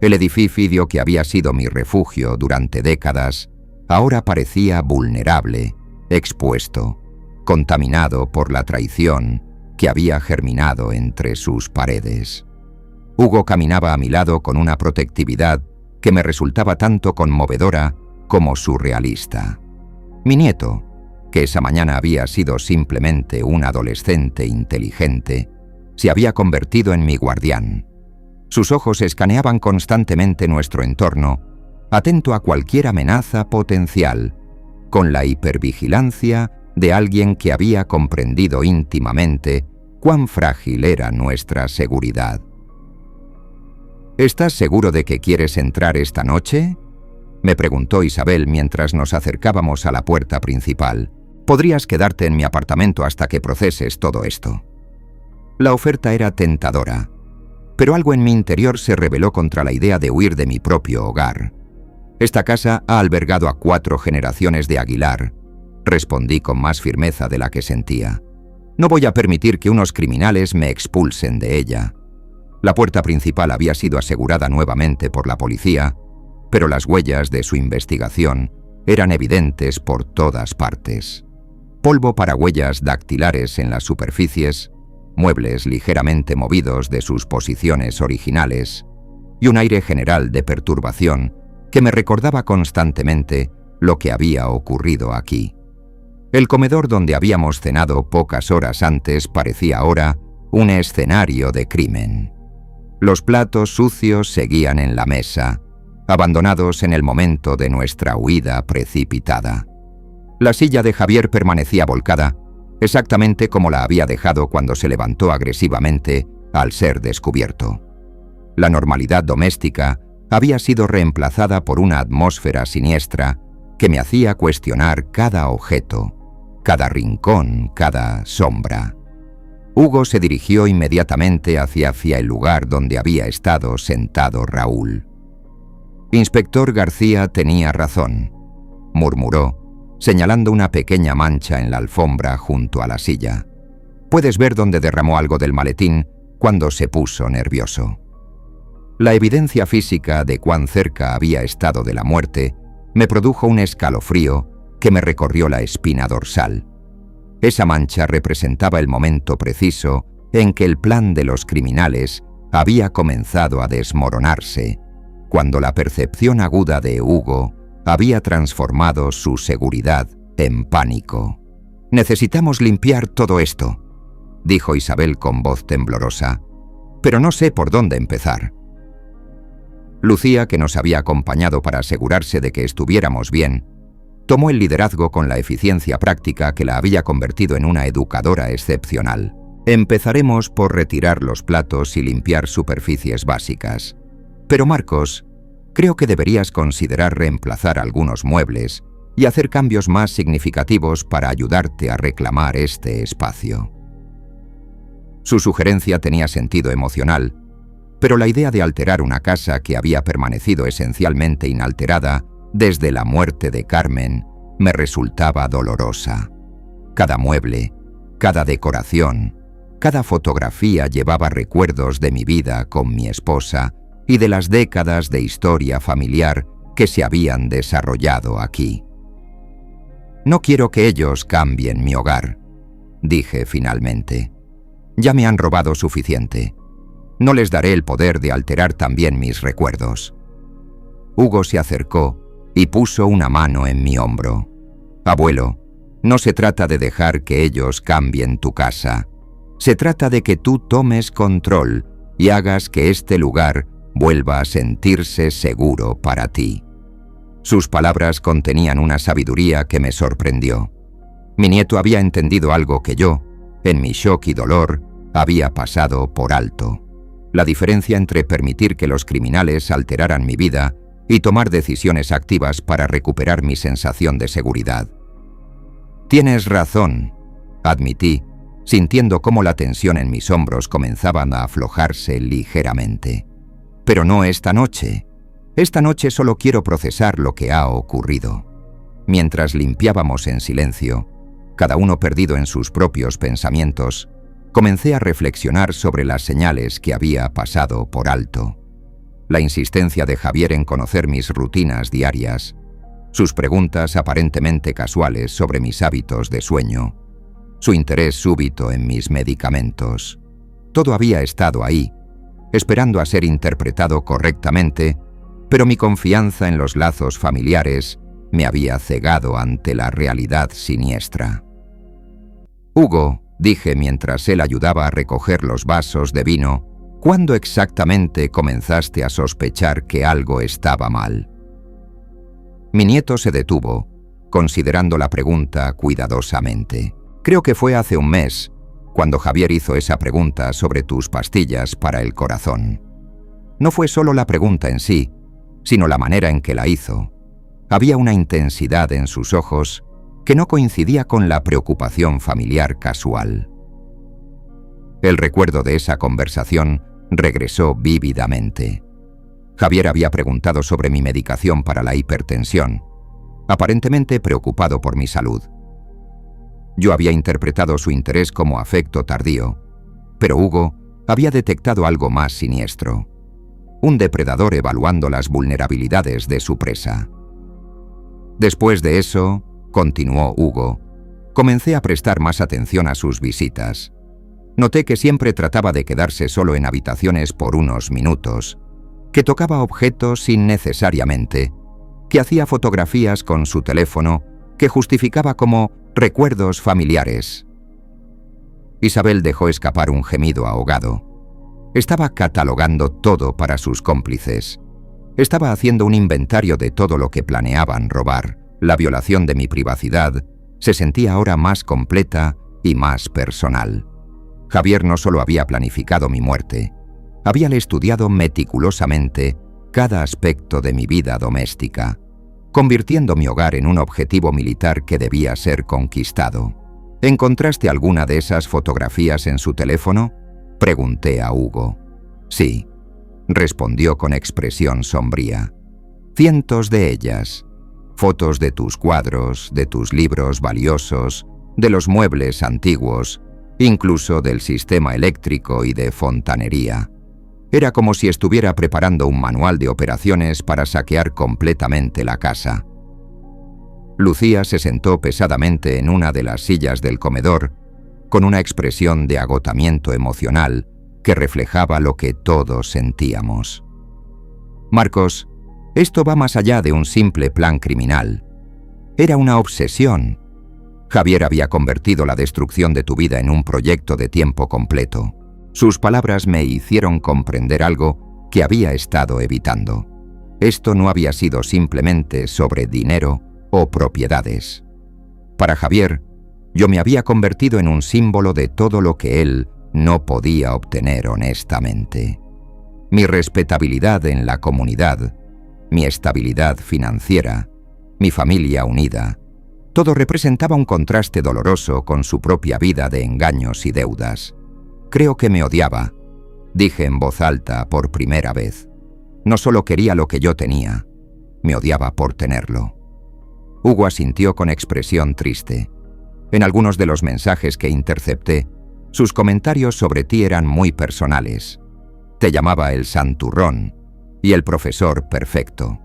El edificio que había sido mi refugio durante décadas ahora parecía vulnerable, expuesto, contaminado por la traición que había germinado entre sus paredes. Hugo caminaba a mi lado con una protectividad que me resultaba tanto conmovedora como surrealista. Mi nieto, que esa mañana había sido simplemente un adolescente inteligente, se había convertido en mi guardián. Sus ojos escaneaban constantemente nuestro entorno, atento a cualquier amenaza potencial, con la hipervigilancia de alguien que había comprendido íntimamente cuán frágil era nuestra seguridad. «¿Estás seguro de que quieres entrar esta noche?», me preguntó Isabel mientras nos acercábamos a la puerta principal. «Podrías quedarte en mi apartamento hasta que proceses todo esto». La oferta era tentadora, pero algo en mi interior se rebeló contra la idea de huir de mi propio hogar. «Esta casa ha albergado a 4 generaciones de Aguilar», respondí con más firmeza de la que sentía. «No voy a permitir que unos criminales me expulsen de ella». La puerta principal había sido asegurada nuevamente por la policía, pero las huellas de su investigación eran evidentes por todas partes. Polvo para huellas dactilares en las superficies, muebles ligeramente movidos de sus posiciones originales y un aire general de perturbación que me recordaba constantemente lo que había ocurrido aquí. El comedor donde habíamos cenado pocas horas antes parecía ahora un escenario de crimen. Los platos sucios seguían en la mesa, abandonados en el momento de nuestra huida precipitada. La silla de Javier permanecía volcada, exactamente como la había dejado cuando se levantó agresivamente al ser descubierto. La normalidad doméstica había sido reemplazada por una atmósfera siniestra que me hacía cuestionar cada objeto, cada rincón, cada sombra. Hugo se dirigió inmediatamente hacia el lugar donde había estado sentado Raúl. «Inspector García tenía razón», murmuró, señalando una pequeña mancha en la alfombra junto a la silla. Puedes ver dónde derramó algo del maletín cuando se puso nervioso. La evidencia física de cuán cerca había estado de la muerte me produjo un escalofrío que me recorrió la espina dorsal. Esa mancha representaba el momento preciso en que el plan de los criminales había comenzado a desmoronarse, cuando la percepción aguda de Hugo había transformado su seguridad en pánico. «Necesitamos limpiar todo esto», dijo Isabel con voz temblorosa, «pero no sé por dónde empezar». Lucía, que nos había acompañado para asegurarse de que estuviéramos bien, tomó el liderazgo con la eficiencia práctica que la había convertido en una educadora excepcional. «Empezaremos por retirar los platos y limpiar superficies básicas. Pero Marcos, creo que deberías considerar reemplazar algunos muebles y hacer cambios más significativos para ayudarte a reclamar este espacio». Su sugerencia tenía sentido emocional, pero la idea de alterar una casa que había permanecido esencialmente inalterada desde la muerte de Carmen me resultaba dolorosa. Cada mueble, cada decoración, cada fotografía llevaba recuerdos de mi vida con mi esposa y de las décadas de historia familiar que se habían desarrollado aquí. «No quiero que ellos cambien mi hogar», dije finalmente. «Ya me han robado suficiente. No les daré el poder de alterar también mis recuerdos». Hugo se acercó y puso una mano en mi hombro. «Abuelo, no se trata de dejar que ellos cambien tu casa. Se trata de que tú tomes control y hagas que este lugar vuelva a sentirse seguro para ti». Sus palabras contenían una sabiduría que me sorprendió. Mi nieto había entendido algo que yo, en mi shock y dolor, había pasado por alto. La diferencia entre permitir que los criminales alteraran mi vida y tomar decisiones activas para recuperar mi sensación de seguridad. «Tienes razón», admití, sintiendo cómo la tensión en mis hombros comenzaban a aflojarse ligeramente. «Pero no esta noche. Esta noche solo quiero procesar lo que ha ocurrido». Mientras limpiábamos en silencio, cada uno perdido en sus propios pensamientos, comencé a reflexionar sobre las señales que había pasado por alto. La insistencia de Javier en conocer mis rutinas diarias, sus preguntas aparentemente casuales sobre mis hábitos de sueño, su interés súbito en mis medicamentos. Todo había estado ahí, esperando a ser interpretado correctamente, pero mi confianza en los lazos familiares me había cegado ante la realidad siniestra. «Hugo», dije mientras él ayudaba a recoger los vasos de vino, «¿cuándo exactamente comenzaste a sospechar que algo estaba mal?» Mi nieto se detuvo, considerando la pregunta cuidadosamente. «Creo que fue hace un mes, cuando Javier hizo esa pregunta sobre tus pastillas para el corazón. No fue solo la pregunta en sí, sino la manera en que la hizo. Había una intensidad en sus ojos que no coincidía con la preocupación familiar casual». El recuerdo de esa conversación regresó vívidamente. Javier había preguntado sobre mi medicación para la hipertensión, aparentemente preocupado por mi salud. Yo había interpretado su interés como afecto tardío, pero Hugo había detectado algo más siniestro: un depredador evaluando las vulnerabilidades de su presa. «Después de eso», continuó Hugo, «comencé a prestar más atención a sus visitas. Noté que siempre trataba de quedarse solo en habitaciones por unos minutos, que tocaba objetos innecesariamente, que hacía fotografías con su teléfono que justificaba como recuerdos familiares». Isabel dejó escapar un gemido ahogado. Estaba catalogando todo para sus cómplices. Estaba haciendo un inventario de todo lo que planeaban robar. La violación de mi privacidad se sentía ahora más completa y más personal. Javier no solo había planificado mi muerte, habíale estudiado meticulosamente cada aspecto de mi vida doméstica, convirtiendo mi hogar en un objetivo militar que debía ser conquistado. «¿Encontraste alguna de esas fotografías en su teléfono?», pregunté a Hugo. «Sí», respondió con expresión sombría. «Cientos de ellas. Fotos de tus cuadros, de tus libros valiosos, de los muebles antiguos, incluso del sistema eléctrico y de fontanería. Era como si estuviera preparando un manual de operaciones para saquear completamente la casa. Lucía se sentó pesadamente en una de las sillas del comedor, con una expresión de agotamiento emocional que reflejaba lo que todos sentíamos. Marcos, esto va más allá de un simple plan criminal. Era una obsesión. Javier había convertido la destrucción de tu vida en un proyecto de tiempo completo. Sus palabras me hicieron comprender algo que había estado evitando. Esto no había sido simplemente sobre dinero o propiedades. Para Javier, yo me había convertido en un símbolo de todo lo que él no podía obtener honestamente. Mi respetabilidad en la comunidad, mi estabilidad financiera, mi familia unida, todo representaba un contraste doloroso con su propia vida de engaños y deudas. Creo que me odiaba, dije en voz alta por primera vez. No solo quería lo que yo tenía, me odiaba por tenerlo. Hugo asintió con expresión triste. En algunos de los mensajes que intercepté, sus comentarios sobre ti eran muy personales. Te llamaba el santurrón y el profesor perfecto.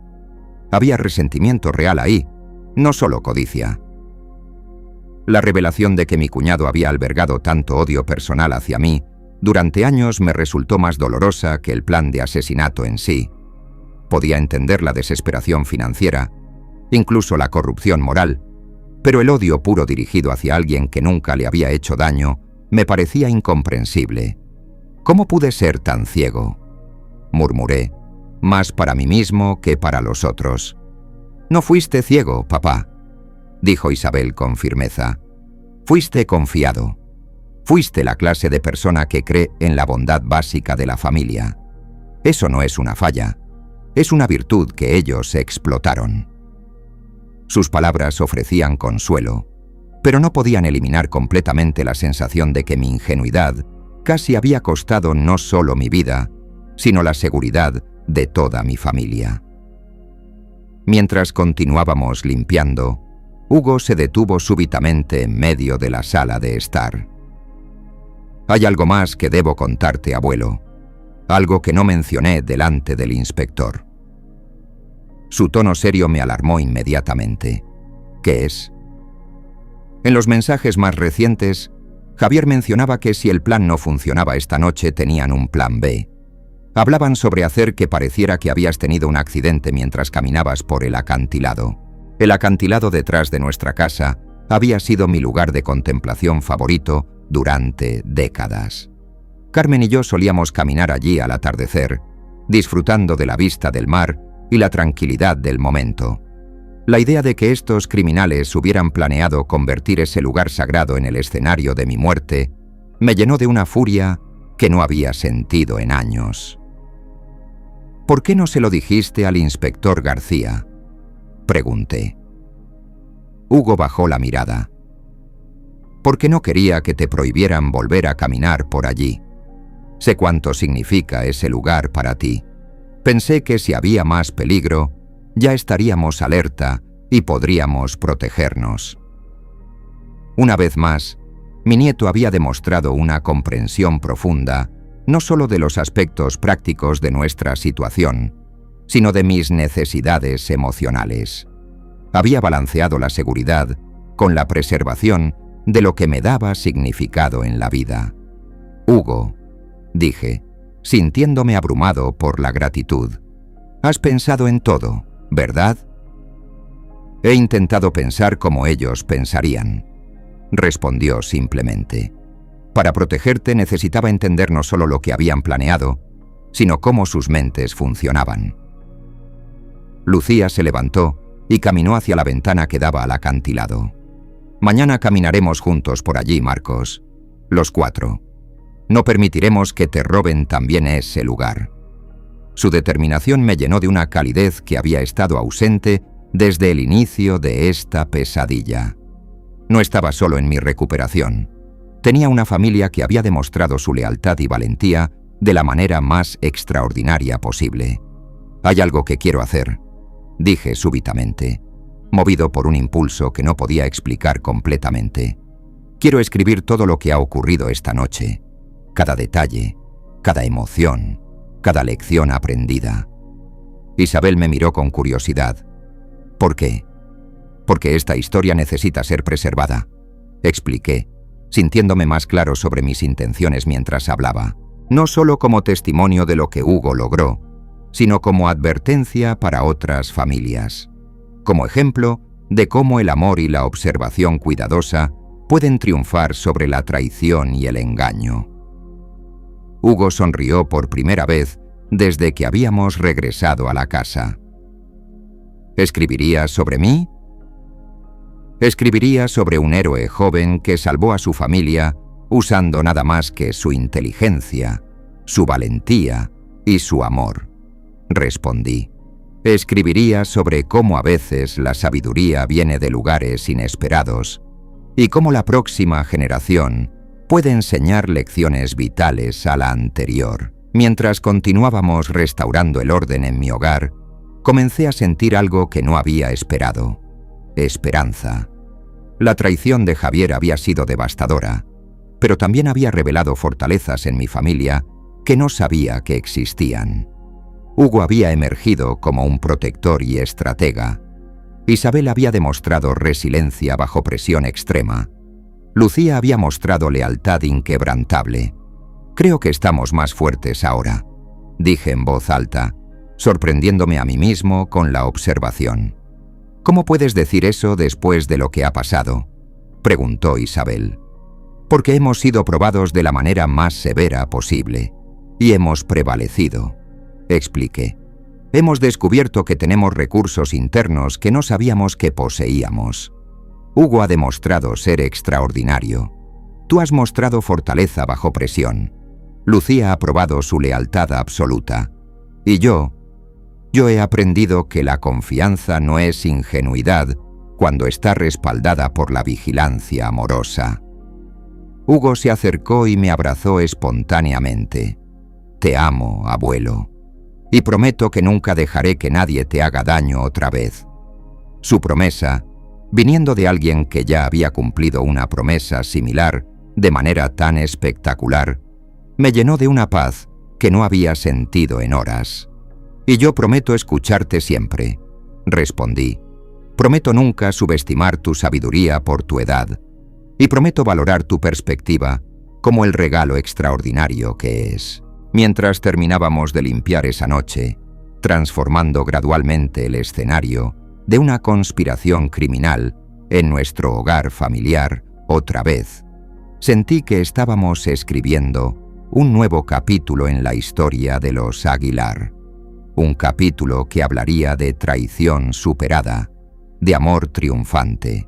Había resentimiento real ahí, no solo codicia. La revelación de que mi cuñado había albergado tanto odio personal hacia mí durante años me resultó más dolorosa que el plan de asesinato en sí. Podía entender la desesperación financiera, incluso la corrupción moral, pero el odio puro dirigido hacia alguien que nunca le había hecho daño me parecía incomprensible. ¿Cómo pude ser tan ciego?, murmuré, más para mí mismo que para los otros. No fuiste ciego, papá, dijo Isabel con firmeza. Fuiste confiado. Fuiste la clase de persona que cree en la bondad básica de la familia. Eso no es una falla, es una virtud que ellos explotaron. Sus palabras ofrecían consuelo, pero no podían eliminar completamente la sensación de que mi ingenuidad casi había costado no solo mi vida, sino la seguridad de toda mi familia. Mientras continuábamos limpiando, Hugo se detuvo súbitamente en medio de la sala de estar. Hay algo más que debo contarte, abuelo, algo que no mencioné delante del inspector. Su tono serio me alarmó inmediatamente. ¿Qué es? En los mensajes más recientes, Javier mencionaba que si el plan no funcionaba esta noche tenían un plan B. Hablaban sobre hacer que pareciera que habías tenido un accidente mientras caminabas por el acantilado. El acantilado detrás de nuestra casa había sido mi lugar de contemplación favorito durante décadas. Carmen y yo solíamos caminar allí al atardecer, disfrutando de la vista del mar y la tranquilidad del momento. La idea de que estos criminales hubieran planeado convertir ese lugar sagrado en el escenario de mi muerte me llenó de una furia que no había sentido en años. ¿Por qué no se lo dijiste al inspector García?, pregunté. Hugo bajó la mirada. Porque no quería que te prohibieran volver a caminar por allí. Sé cuánto significa ese lugar para ti. Pensé que si había más peligro, ya estaríamos alerta y podríamos protegernos. Una vez más, mi nieto había demostrado una comprensión profunda, no solo de los aspectos prácticos de nuestra situación, sino de mis necesidades emocionales. Había balanceado la seguridad con la preservación de lo que me daba significado en la vida. Hugo, dije, sintiéndome abrumado por la gratitud, has pensado en todo, ¿verdad? He intentado pensar como ellos pensarían, respondió simplemente. Para protegerte necesitaba entender no solo lo que habían planeado, sino cómo sus mentes funcionaban. Lucía se levantó y caminó hacia la ventana que daba al acantilado. Mañana caminaremos juntos por allí, Marcos, los 4. No permitiremos que te roben también ese lugar. Su determinación me llenó de una calidez que había estado ausente desde el inicio de esta pesadilla. No estaba solo en mi recuperación. Tenía una familia que había demostrado su lealtad y valentía de la manera más extraordinaria posible. Hay algo que quiero hacer, dije súbitamente, movido por un impulso que no podía explicar completamente. Quiero escribir todo lo que ha ocurrido esta noche, cada detalle, cada emoción, cada lección aprendida. Isabel me miró con curiosidad. ¿Por qué? Porque esta historia necesita ser preservada, expliqué, sintiéndome más claro sobre mis intenciones mientras hablaba, no solo como testimonio de lo que Hugo logró, sino como advertencia para otras familias, como ejemplo de cómo el amor y la observación cuidadosa pueden triunfar sobre la traición y el engaño. Hugo sonrió por primera vez desde que habíamos regresado a la casa. ¿Escribirías sobre mí? Escribiría sobre un héroe joven que salvó a su familia usando nada más que su inteligencia, su valentía y su amor, respondí. Escribiría sobre cómo a veces la sabiduría viene de lugares inesperados y cómo la próxima generación puede enseñar lecciones vitales a la anterior. Mientras continuábamos restaurando el orden en mi hogar, comencé a sentir algo que no había esperado: esperanza. La traición de Javier había sido devastadora, pero también había revelado fortalezas en mi familia que no sabía que existían. Hugo había emergido como un protector y estratega. Isabel había demostrado resiliencia bajo presión extrema. Lucía había mostrado lealtad inquebrantable. Creo que estamos más fuertes ahora, dije en voz alta, sorprendiéndome a mí mismo con la observación. ¿Cómo puedes decir eso después de lo que ha pasado?, preguntó Isabel. Porque hemos sido probados de la manera más severa posible, y hemos prevalecido, expliqué. Hemos descubierto que tenemos recursos internos que no sabíamos que poseíamos. Hugo ha demostrado ser extraordinario. Tú has mostrado fortaleza bajo presión. Lucía ha probado su lealtad absoluta. Y yo he aprendido que la confianza no es ingenuidad cuando está respaldada por la vigilancia amorosa. Hugo se acercó y me abrazó espontáneamente. Te amo, abuelo, y prometo que nunca dejaré que nadie te haga daño otra vez. Su promesa, viniendo de alguien que ya había cumplido una promesa similar de manera tan espectacular, me llenó de una paz que no había sentido en horas. Y yo prometo escucharte siempre, respondí. Prometo nunca subestimar tu sabiduría por tu edad, y prometo valorar tu perspectiva como el regalo extraordinario que es. Mientras terminábamos de limpiar esa noche, transformando gradualmente el escenario de una conspiración criminal en nuestro hogar familiar otra vez, sentí que estábamos escribiendo un nuevo capítulo en la historia de los Aguilar. Un capítulo que hablaría de traición superada, de amor triunfante,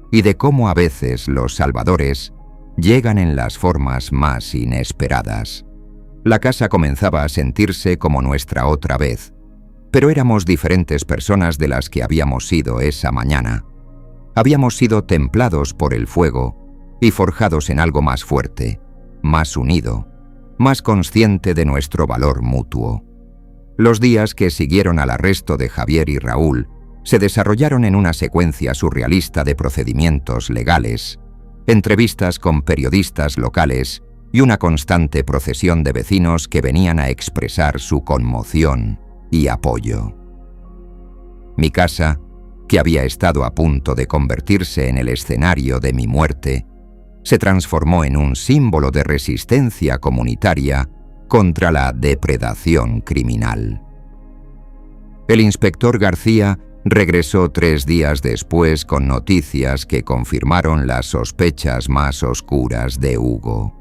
y de cómo a veces los salvadores llegan en las formas más inesperadas. La casa comenzaba a sentirse como nuestra otra vez, pero éramos diferentes personas de las que habíamos sido esa mañana. Habíamos sido templados por el fuego y forjados en algo más fuerte, más unido, más consciente de nuestro valor mutuo. Los días que siguieron al arresto de Javier y Raúl se desarrollaron en una secuencia surrealista de procedimientos legales, entrevistas con periodistas locales y una constante procesión de vecinos que venían a expresar su conmoción y apoyo. Mi casa, que había estado a punto de convertirse en el escenario de mi muerte, se transformó en un símbolo de resistencia comunitaria contra la depredación criminal. El inspector García regresó 3 días después con noticias que confirmaron las sospechas más oscuras de Hugo.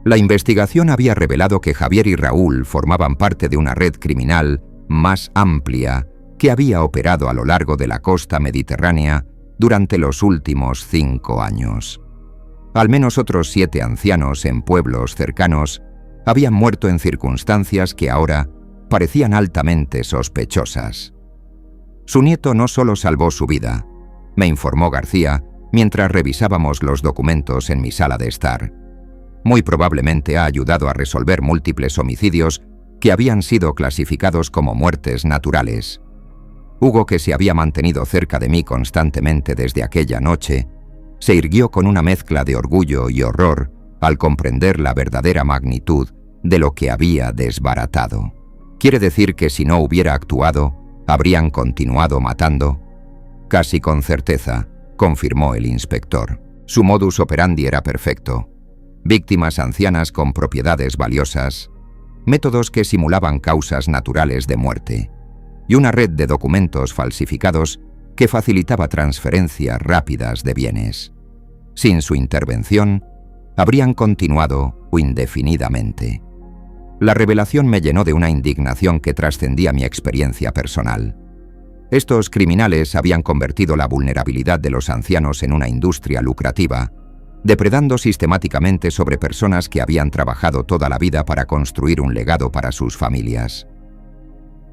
La investigación había revelado que Javier y Raúl formaban parte de una red criminal más amplia que había operado a lo largo de la costa mediterránea durante los últimos 5 años. Al menos otros 7 ancianos en pueblos cercanos habían muerto en circunstancias que ahora parecían altamente sospechosas. Su nieto no solo salvó su vida, me informó García mientras revisábamos los documentos en mi sala de estar. Muy probablemente ha ayudado a resolver múltiples homicidios que habían sido clasificados como muertes naturales. Hugo, que se había mantenido cerca de mí constantemente desde aquella noche, se irguió con una mezcla de orgullo y horror al comprender la verdadera magnitud de lo que había desbaratado. ¿Quiere decir que si no hubiera actuado, habrían continuado matando? Casi con certeza, confirmó el inspector. Su modus operandi era perfecto. Víctimas ancianas con propiedades valiosas, métodos que simulaban causas naturales de muerte, y una red de documentos falsificados que facilitaba transferencias rápidas de bienes. Sin su intervención, habrían continuado indefinidamente. La revelación me llenó de una indignación que trascendía mi experiencia personal. Estos criminales habían convertido la vulnerabilidad de los ancianos en una industria lucrativa, depredando sistemáticamente sobre personas que habían trabajado toda la vida para construir un legado para sus familias.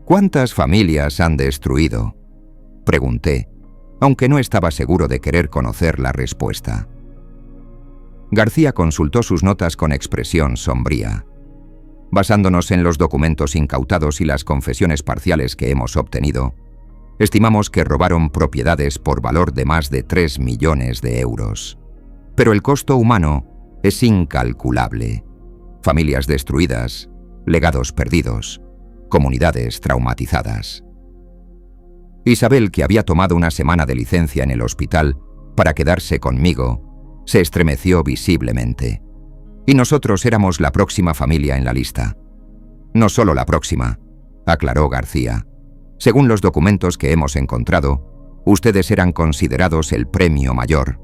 ¿Cuántas familias han destruido?, pregunté, aunque no estaba seguro de querer conocer la respuesta. García consultó sus notas con expresión sombría. Basándonos en los documentos incautados y las confesiones parciales que hemos obtenido, estimamos que robaron propiedades por valor de más de 3 millones de euros. Pero el costo humano es incalculable. Familias destruidas, legados perdidos, comunidades traumatizadas. Isabel, que había tomado una semana de licencia en el hospital para quedarse conmigo, se estremeció visiblemente. Y nosotros éramos la próxima familia en la lista. No solo la próxima, aclaró García. Según los documentos que hemos encontrado, ustedes eran considerados el premio mayor.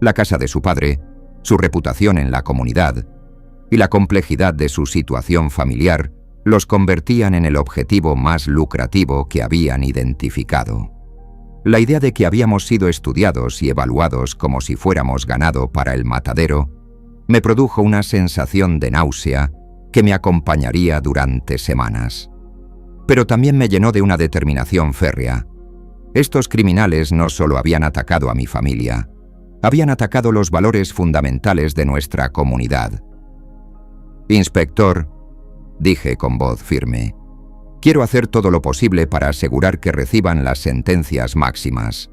La casa de su padre, su reputación en la comunidad y la complejidad de su situación familiar los convertían en el objetivo más lucrativo que habían identificado. La idea de que habíamos sido estudiados y evaluados como si fuéramos ganado para el matadero me produjo una sensación de náusea que me acompañaría durante semanas. Pero también me llenó de una determinación férrea. Estos criminales no solo habían atacado a mi familia, habían atacado los valores fundamentales de nuestra comunidad. Inspector, dije con voz firme, quiero hacer todo lo posible para asegurar que reciban las sentencias máximas.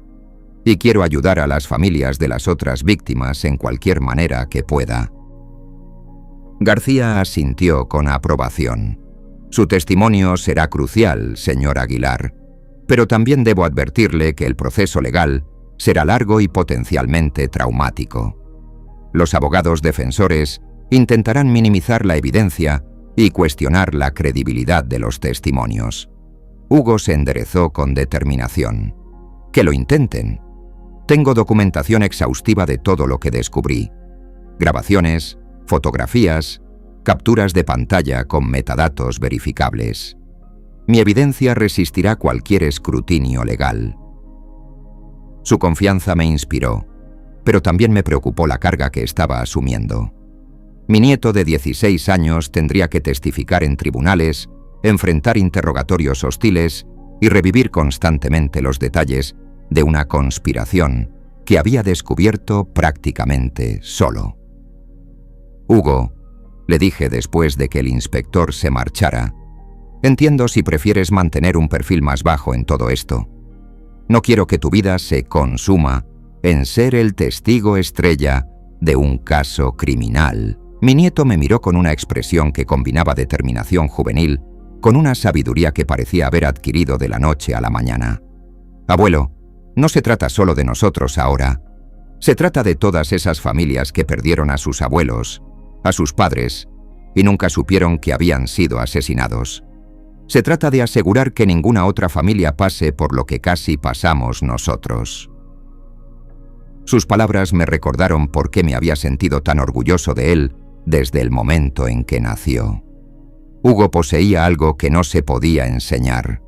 Y quiero ayudar a las familias de las otras víctimas en cualquier manera que pueda. García asintió con aprobación. Su testimonio será crucial, señor Aguilar, pero también debo advertirle que el proceso legal será largo y potencialmente traumático. Los abogados defensores intentarán minimizar la evidencia y cuestionar la credibilidad de los testimonios. Hugo se enderezó con determinación. Que lo intenten. Tengo documentación exhaustiva de todo lo que descubrí. Grabaciones, fotografías, capturas de pantalla con metadatos verificables. Mi evidencia resistirá cualquier escrutinio legal. Su confianza me inspiró, pero también me preocupó la carga que estaba asumiendo. Mi nieto de 16 años tendría que testificar en tribunales, enfrentar interrogatorios hostiles y revivir constantemente los detalles de una conspiración que había descubierto prácticamente solo. Hugo, le dije después de que el inspector se marchara, entiendo si prefieres mantener un perfil más bajo en todo esto. No quiero que tu vida se consuma en ser el testigo estrella de un caso criminal. Mi nieto me miró con una expresión que combinaba determinación juvenil con una sabiduría que parecía haber adquirido de la noche a la mañana. Abuelo, no se trata solo de nosotros ahora. Se trata de todas esas familias que perdieron a sus abuelos, a sus padres, y nunca supieron que habían sido asesinados. Se trata de asegurar que ninguna otra familia pase por lo que casi pasamos nosotros. Sus palabras me recordaron por qué me había sentido tan orgulloso de él desde el momento en que nació. Hugo poseía algo que no se podía enseñar,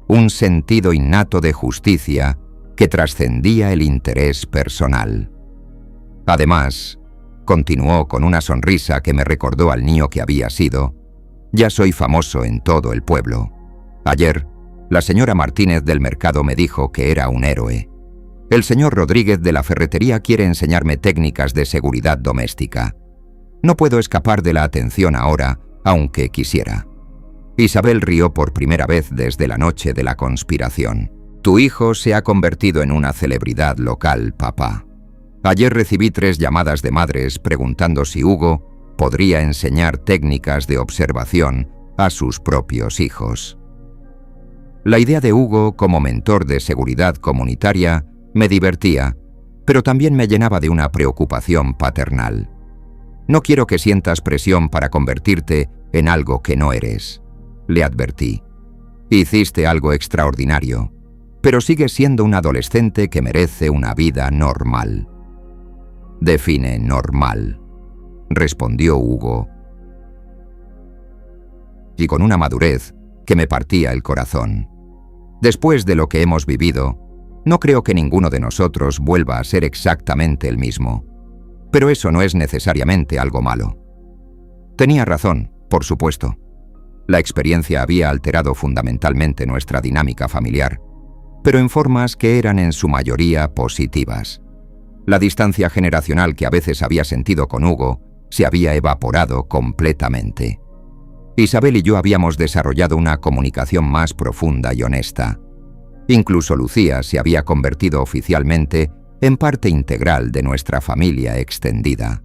un sentido innato de justicia que trascendía el interés personal. Además, continuó con una sonrisa que me recordó al niño que había sido, ya soy famoso en todo el pueblo. Ayer, la señora Martínez del mercado me dijo que era un héroe. El señor Rodríguez de la ferretería quiere enseñarme técnicas de seguridad doméstica. No puedo escapar de la atención ahora, aunque quisiera. Isabel rió por primera vez desde la noche de la conspiración. Tu hijo se ha convertido en una celebridad local, papá. Ayer recibí 3 llamadas de madres preguntando si Hugo podría enseñar técnicas de observación a sus propios hijos. La idea de Hugo como mentor de seguridad comunitaria me divertía, pero también me llenaba de una preocupación paternal. No quiero que sientas presión para convertirte en algo que no eres, le advertí. Hiciste algo extraordinario, pero sigues siendo un adolescente que merece una vida normal. Define normal, respondió Hugo, y con una madurez que me partía el corazón. Después de lo que hemos vivido, no creo que ninguno de nosotros vuelva a ser exactamente el mismo, pero eso no es necesariamente algo malo. Tenía razón, por supuesto. La experiencia había alterado fundamentalmente nuestra dinámica familiar, pero en formas que eran en su mayoría positivas. La distancia generacional que a veces había sentido con Hugo se había evaporado completamente. Isabel y yo habíamos desarrollado una comunicación más profunda y honesta. Incluso Lucía se había convertido oficialmente en parte integral de nuestra familia extendida.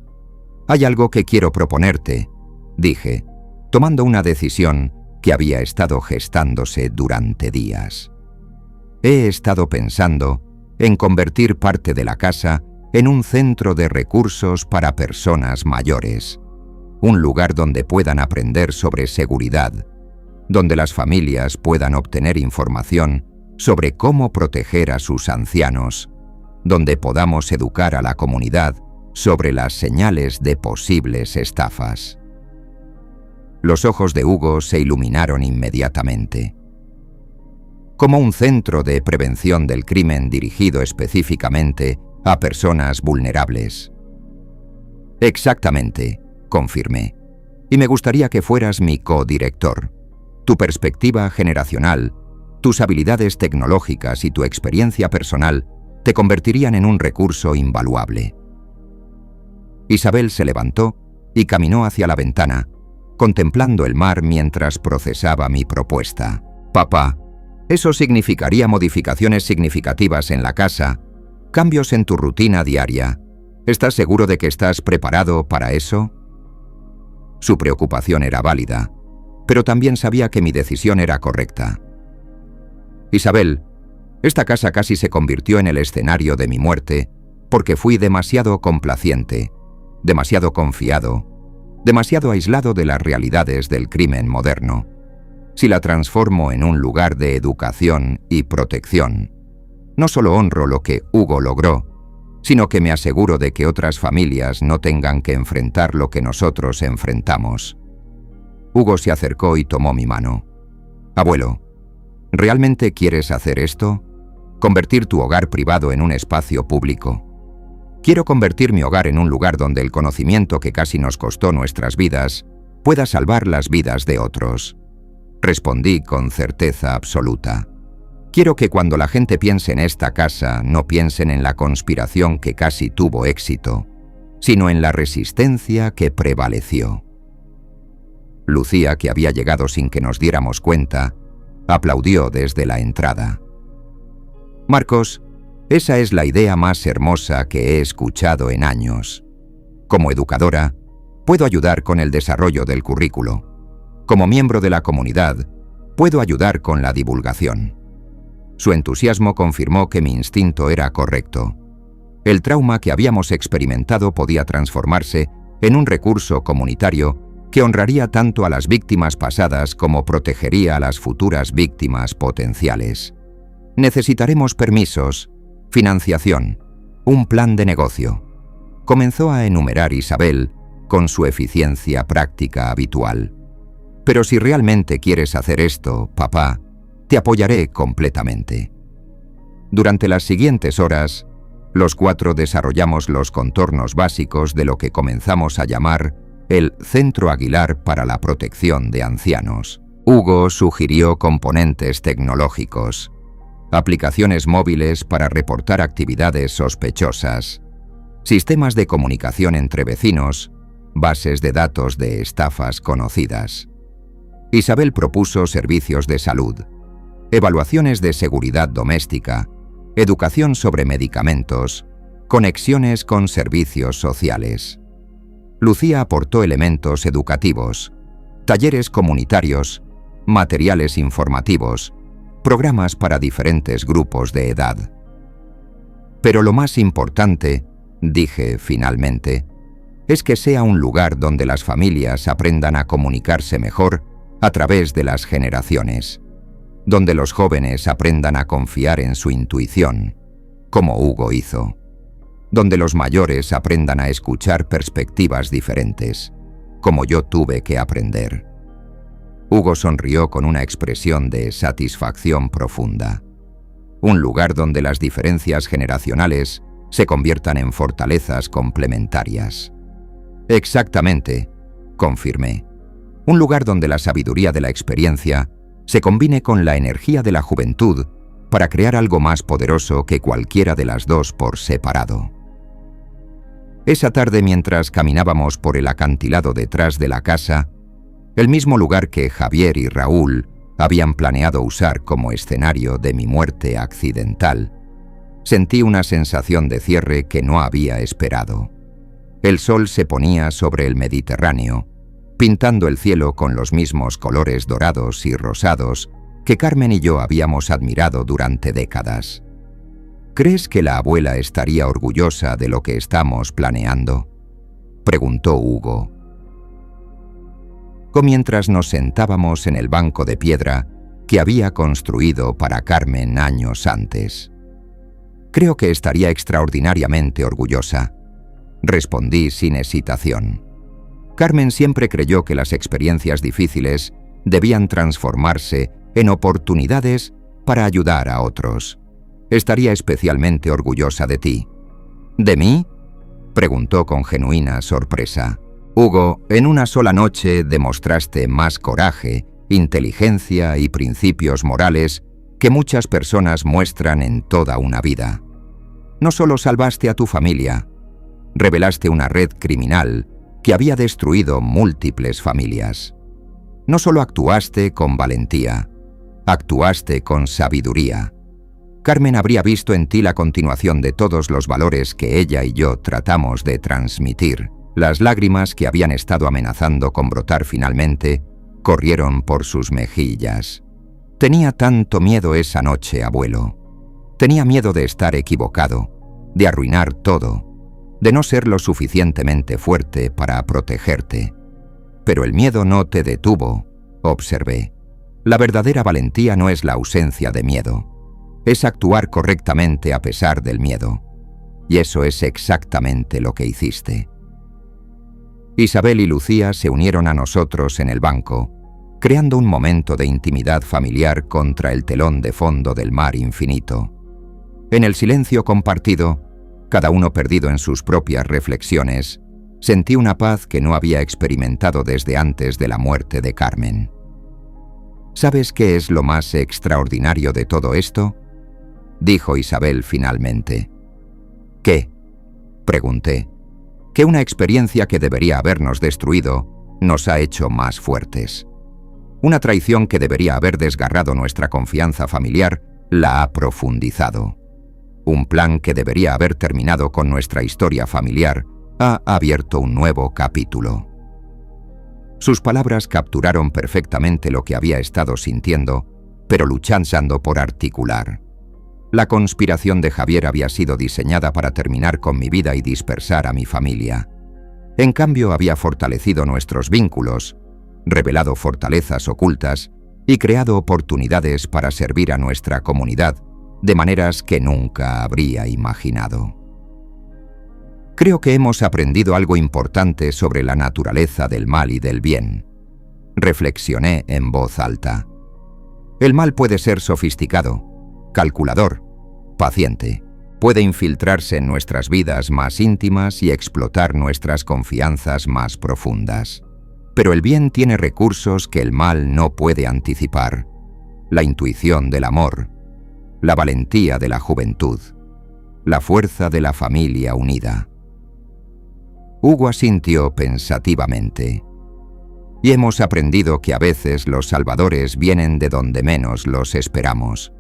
«Hay algo que quiero proponerte», dije, tomando una decisión que había estado gestándose durante días. He estado pensando en convertir parte de la casa en un centro de recursos para personas mayores, un lugar donde puedan aprender sobre seguridad, donde las familias puedan obtener información sobre cómo proteger a sus ancianos, donde podamos educar a la comunidad sobre las señales de posibles estafas. Los ojos de Hugo se iluminaron inmediatamente. Como un centro de prevención del crimen dirigido específicamente a personas vulnerables. Exactamente, confirmé. Y me gustaría que fueras mi codirector. Tu perspectiva generacional, tus habilidades tecnológicas y tu experiencia personal te convertirían en un recurso invaluable. Isabel se levantó y caminó hacia la ventana, contemplando el mar mientras procesaba mi propuesta. «Papá, eso significaría modificaciones significativas en la casa, cambios en tu rutina diaria. ¿Estás seguro de que estás preparado para eso?» Su preocupación era válida, pero también sabía que mi decisión era correcta. «Isabel, esta casa casi se convirtió en el escenario de mi muerte porque fui demasiado complaciente, demasiado confiado, demasiado aislado de las realidades del crimen moderno. Si la transformo en un lugar de educación y protección, no solo honro lo que Hugo logró, sino que me aseguro de que otras familias no tengan que enfrentar lo que nosotros enfrentamos». Hugo se acercó y tomó mi mano. «Abuelo, ¿realmente quieres hacer esto? Convertir tu hogar privado en un espacio público. Quiero convertir mi hogar en un lugar donde el conocimiento que casi nos costó nuestras vidas pueda salvar las vidas de otros». Respondí con certeza absoluta. «Quiero que cuando la gente piense en esta casa no piensen en la conspiración que casi tuvo éxito, sino en la resistencia que prevaleció». Lucía, que había llegado sin que nos diéramos cuenta, aplaudió desde la entrada. «Marcos, esa es la idea más hermosa que he escuchado en años. Como educadora, puedo ayudar con el desarrollo del currículo. Como miembro de la comunidad, puedo ayudar con la divulgación». Su entusiasmo confirmó que mi instinto era correcto. El trauma que habíamos experimentado podía transformarse en un recurso comunitario que honraría tanto a las víctimas pasadas como protegería a las futuras víctimas potenciales. «Necesitaremos permisos, financiación, un plan de negocio», comenzó a enumerar Isabel con su eficiencia práctica habitual. «Pero si realmente quieres hacer esto, papá, te apoyaré completamente». Durante las siguientes horas, los 4 desarrollamos los contornos básicos de lo que comenzamos a llamar el Centro Aguilar para la Protección de Ancianos. Hugo sugirió componentes tecnológicos, aplicaciones móviles para reportar actividades sospechosas, sistemas de comunicación entre vecinos, bases de datos de estafas conocidas. Isabel propuso servicios de salud, evaluaciones de seguridad doméstica, educación sobre medicamentos, Conexiones con servicios sociales. Lucía aportó elementos educativos, talleres comunitarios, materiales informativos, programas para diferentes grupos de edad. Pero lo más importante, dije finalmente, es que sea un lugar donde las familias aprendan a comunicarse mejor a través de las generaciones, donde los jóvenes aprendan a confiar en su intuición, como Hugo hizo, donde los mayores aprendan a escuchar perspectivas diferentes, como yo tuve que aprender. Hugo sonrió con una expresión de satisfacción profunda. Un lugar donde las diferencias generacionales se conviertan en fortalezas complementarias. Exactamente, confirmé. Un lugar donde la sabiduría de la experiencia se combine con la energía de la juventud para crear algo más poderoso que cualquiera de las dos por separado. Esa tarde, mientras caminábamos por el acantilado detrás de la casa, el mismo lugar que Javier y Raúl habían planeado usar como escenario de mi muerte accidental, sentí una sensación de cierre que no había esperado. El sol se ponía sobre el Mediterráneo, pintando el cielo con los mismos colores dorados y rosados que Carmen y yo habíamos admirado durante décadas. ¿Crees que la abuela estaría orgullosa de lo que estamos planeando?, preguntó Hugo. Mientras nos sentábamos en el banco de piedra que había construido para Carmen años antes. Creo que estaría extraordinariamente orgullosa, respondí sin hesitación. Carmen siempre creyó que las experiencias difíciles debían transformarse en oportunidades para ayudar a otros. Estaría especialmente orgullosa de ti. ¿De mí?, preguntó con genuina sorpresa. Hugo, en una sola noche demostraste más coraje, inteligencia y principios morales que muchas personas muestran en toda una vida. No solo salvaste a tu familia, revelaste una red criminal que había destruido múltiples familias. No solo actuaste con valentía, actuaste con sabiduría. Carmen habría visto en ti la continuación de todos los valores que ella y yo tratamos de transmitir. Las lágrimas que habían estado amenazando con brotar finalmente corrieron por sus mejillas. Tenía tanto miedo esa noche, abuelo. Tenía miedo de estar equivocado, de arruinar todo, de no ser lo suficientemente fuerte para protegerte. Pero el miedo no te detuvo, observé. La verdadera valentía no es la ausencia de miedo, es actuar correctamente a pesar del miedo. Y eso es exactamente lo que hiciste. Isabel y Lucía se unieron a nosotros en el banco, creando un momento de intimidad familiar contra el telón de fondo del mar infinito. En el silencio compartido, cada uno perdido en sus propias reflexiones, sentí una paz que no había experimentado desde antes de la muerte de Carmen. ¿Sabes qué es lo más extraordinario de todo esto?, dijo Isabel finalmente. ¿Qué?, pregunté. Que una experiencia que debería habernos destruido nos ha hecho más fuertes. Una traición que debería haber desgarrado nuestra confianza familiar la ha profundizado. Un plan que debería haber terminado con nuestra historia familiar ha abierto un nuevo capítulo. Sus palabras capturaron perfectamente lo que había estado sintiendo, pero luchando por articular. La conspiración de Javier había sido diseñada para terminar con mi vida y dispersar a mi familia. En cambio, había fortalecido nuestros vínculos, revelado fortalezas ocultas y creado oportunidades para servir a nuestra comunidad de maneras que nunca habría imaginado. Creo que hemos aprendido algo importante sobre la naturaleza del mal y del bien. Reflexioné en voz alta. El mal puede ser sofisticado, calculador, paciente. Puede infiltrarse en nuestras vidas más íntimas y explotar nuestras confianzas más profundas. Pero el bien tiene recursos que el mal no puede anticipar. La intuición del amor, la valentía de la juventud, la fuerza de la familia unida. Hugo asintió pensativamente. Y hemos aprendido que a veces los salvadores vienen de donde menos los esperamos.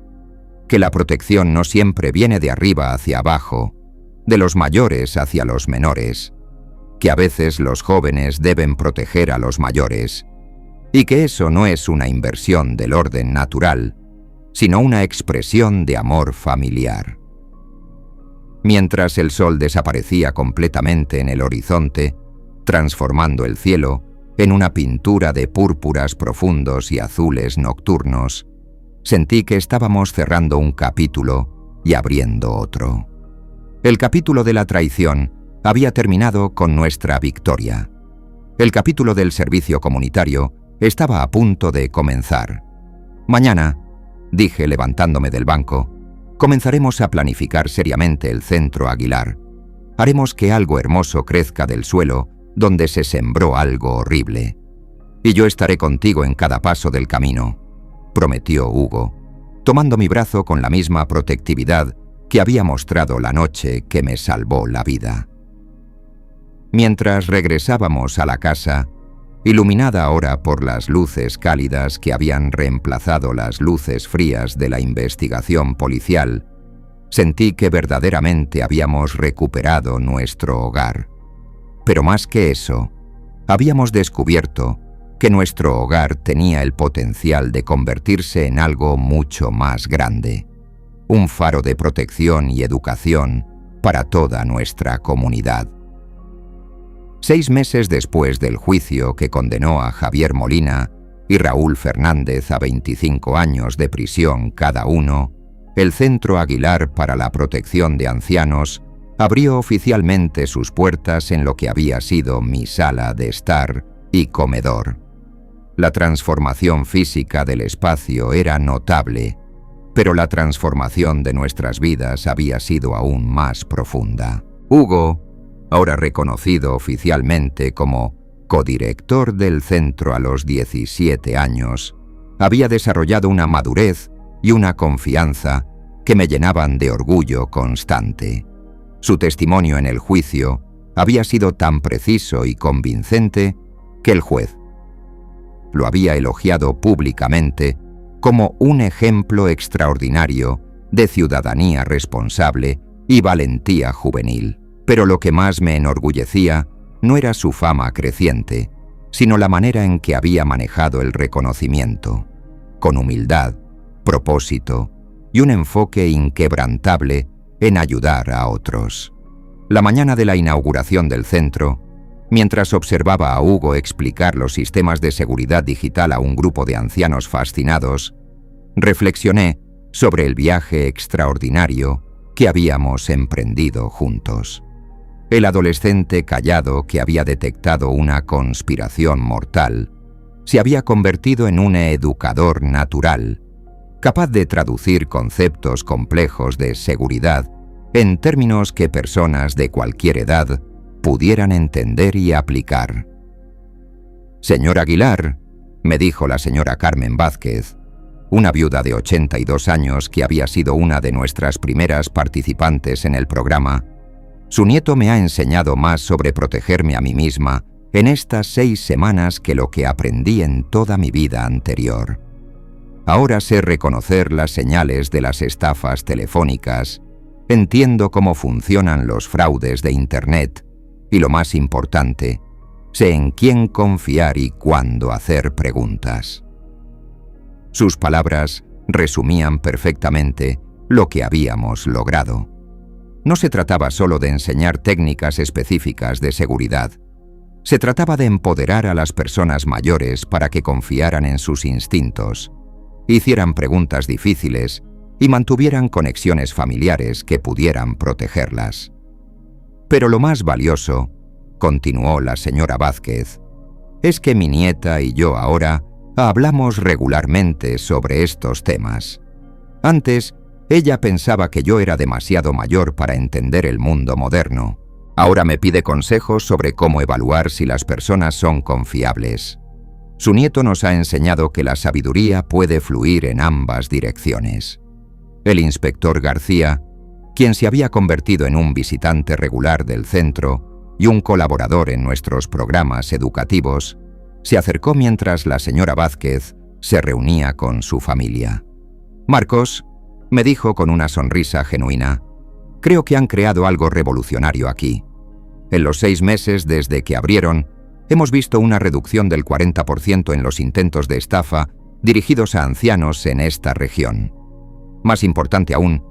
Que la protección no siempre viene de arriba hacia abajo, de los mayores hacia los menores, que a veces los jóvenes deben proteger a los mayores, y que eso no es una inversión del orden natural, sino una expresión de amor familiar. Mientras el sol desaparecía completamente en el horizonte, transformando el cielo en una pintura de púrpuras profundos y azules nocturnos, sentí que estábamos cerrando un capítulo y abriendo otro. El capítulo de la traición había terminado con nuestra victoria. El capítulo del servicio comunitario estaba a punto de comenzar. Mañana, dije levantándome del banco, comenzaremos a planificar seriamente el Centro Aguilar. Haremos que algo hermoso crezca del suelo donde se sembró algo horrible. Y yo estaré contigo en cada paso del camino, prometió Hugo, tomando mi brazo con la misma protectividad que había mostrado la noche que me salvó la vida. Mientras regresábamos a la casa, iluminada ahora por las luces cálidas que habían reemplazado las luces frías de la investigación policial, sentí que verdaderamente habíamos recuperado nuestro hogar. Pero más que eso, habíamos descubierto que nuestro hogar tenía el potencial de convertirse en algo mucho más grande, un faro de protección y educación para toda nuestra comunidad. 6 meses después del juicio que condenó a Javier Molina y Raúl Fernández a 25 años de prisión cada uno, el Centro Aguilar para la Protección de Ancianos abrió oficialmente sus puertas en lo que había sido mi sala de estar y comedor. La transformación física del espacio era notable, pero la transformación de nuestras vidas había sido aún más profunda. Hugo, ahora reconocido oficialmente como codirector del centro a los 17 años, había desarrollado una madurez y una confianza que me llenaban de orgullo constante. Su testimonio en el juicio había sido tan preciso y convincente que el juez lo había elogiado públicamente como un ejemplo extraordinario de ciudadanía responsable y valentía juvenil. Pero lo que más me enorgullecía no era su fama creciente, sino la manera en que había manejado el reconocimiento, con humildad, propósito y un enfoque inquebrantable en ayudar a otros. La mañana de la inauguración del centro, mientras observaba a Hugo explicar los sistemas de seguridad digital a un grupo de ancianos fascinados, reflexioné sobre el viaje extraordinario que habíamos emprendido juntos. El adolescente callado que había detectado una conspiración mortal se había convertido en un educador natural, capaz de traducir conceptos complejos de seguridad en términos que personas de cualquier edad pudieran entender y aplicar. «Señor Aguilar», me dijo la señora Carmen Vázquez, una viuda de 82 años que había sido una de nuestras primeras participantes en el programa, «su nieto me ha enseñado más sobre protegerme a mí misma en estas 6 semanas que lo que aprendí en toda mi vida anterior. Ahora sé reconocer las señales de las estafas telefónicas, entiendo cómo funcionan los fraudes de Internet y, lo más importante, sé en quién confiar y cuándo hacer preguntas». Sus palabras resumían perfectamente lo que habíamos logrado. No se trataba solo de enseñar técnicas específicas de seguridad. Se trataba de empoderar a las personas mayores para que confiaran en sus instintos, hicieran preguntas difíciles y mantuvieran conexiones familiares que pudieran protegerlas. Pero lo más valioso, continuó la señora Vázquez, es que mi nieta y yo ahora hablamos regularmente sobre estos temas. Antes, ella pensaba que yo era demasiado mayor para entender el mundo moderno. Ahora me pide consejos sobre cómo evaluar si las personas son confiables. Su nieto nos ha enseñado que la sabiduría puede fluir en ambas direcciones. El inspector García, quien se había convertido en un visitante regular del centro y un colaborador en nuestros programas educativos, se acercó mientras la señora Vázquez se reunía con su familia. «Marcos», me dijo con una sonrisa genuina, Creo que han creado algo revolucionario aquí. En los 6 meses desde que abrieron, hemos visto una reducción del 40% en los intentos de estafa dirigidos a ancianos en esta región. Más importante aún,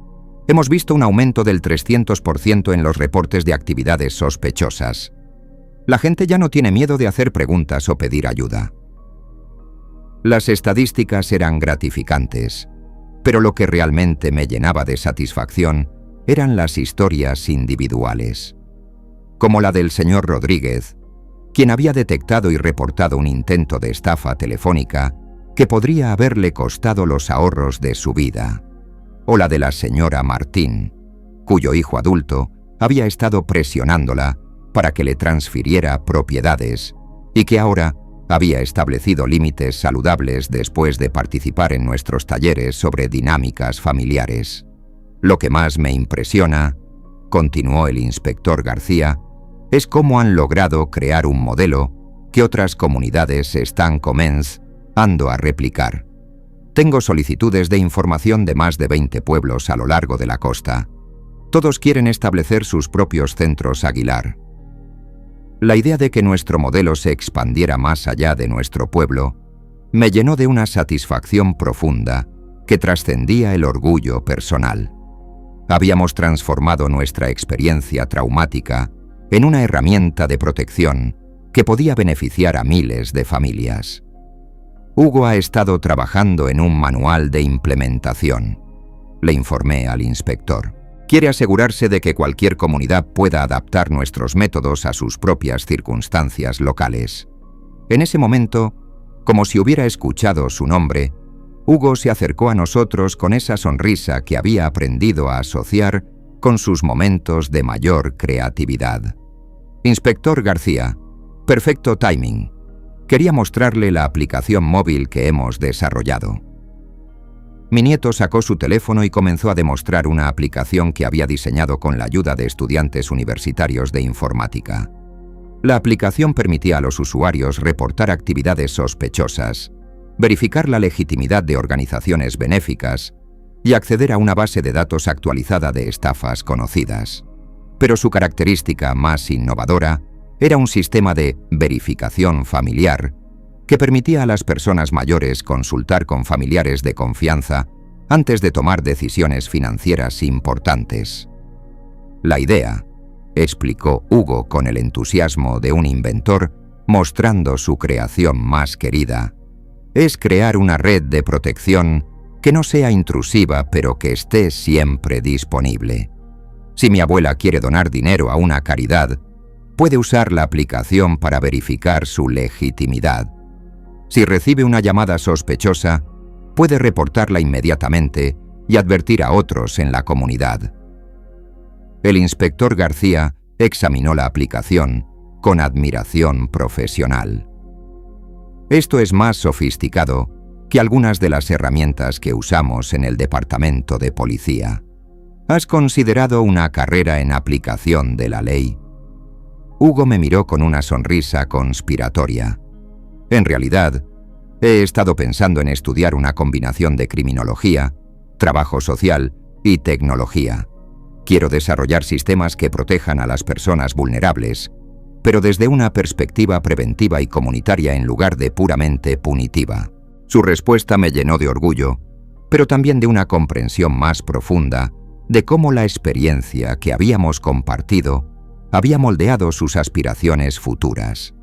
hemos visto un aumento del 300% en los reportes de actividades sospechosas. La gente ya no tiene miedo de hacer preguntas o pedir ayuda. Las estadísticas eran gratificantes, pero lo que realmente me llenaba de satisfacción eran las historias individuales, como la del señor Rodríguez, quien había detectado y reportado un intento de estafa telefónica que podría haberle costado los ahorros de su vida, o la de la señora Martín, cuyo hijo adulto había estado presionándola para que le transfiriera propiedades y que ahora había establecido límites saludables después de participar en nuestros talleres sobre dinámicas familiares. Lo que más me impresiona, continuó el inspector García, es cómo han logrado crear un modelo que otras comunidades están comenzando a replicar. Tengo solicitudes de información de más de 20 pueblos a lo largo de la costa. Todos quieren establecer sus propios centros Aguilar. La idea de que nuestro modelo se expandiera más allá de nuestro pueblo me llenó de una satisfacción profunda que trascendía el orgullo personal. Habíamos transformado nuestra experiencia traumática en una herramienta de protección que podía beneficiar a miles de familias. Hugo ha estado trabajando en un manual de implementación, le informé al inspector. Quiere asegurarse de que cualquier comunidad pueda adaptar nuestros métodos a sus propias circunstancias locales. En ese momento, como si hubiera escuchado su nombre, Hugo se acercó a nosotros con esa sonrisa que había aprendido a asociar con sus momentos de mayor creatividad. Inspector García, perfecto timing. Quería mostrarle la aplicación móvil que hemos desarrollado. Mi nieto sacó su teléfono y comenzó a demostrar una aplicación que había diseñado con la ayuda de estudiantes universitarios de informática. La aplicación permitía a los usuarios reportar actividades sospechosas, verificar la legitimidad de organizaciones benéficas y acceder a una base de datos actualizada de estafas conocidas. Pero su característica más innovadora era un sistema de verificación familiar que permitía a las personas mayores consultar con familiares de confianza antes de tomar decisiones financieras importantes. La idea, explicó Hugo con el entusiasmo de un inventor, mostrando su creación más querida, es crear una red de protección que no sea intrusiva pero que esté siempre disponible. Si mi abuela quiere donar dinero a una caridad, puede usar la aplicación para verificar su legitimidad. Si recibe una llamada sospechosa, puede reportarla inmediatamente y advertir a otros en la comunidad. El inspector García examinó la aplicación con admiración profesional. Esto es más sofisticado que algunas de las herramientas que usamos en el departamento de policía. ¿Has considerado una carrera en aplicación de la ley? Hugo me miró con una sonrisa conspiratoria. En realidad, he estado pensando en estudiar una combinación de criminología, trabajo social y tecnología. Quiero desarrollar sistemas que protejan a las personas vulnerables, pero desde una perspectiva preventiva y comunitaria en lugar de puramente punitiva. Su respuesta me llenó de orgullo, pero también de una comprensión más profunda de cómo la experiencia que habíamos compartido había moldeado sus aspiraciones futuras.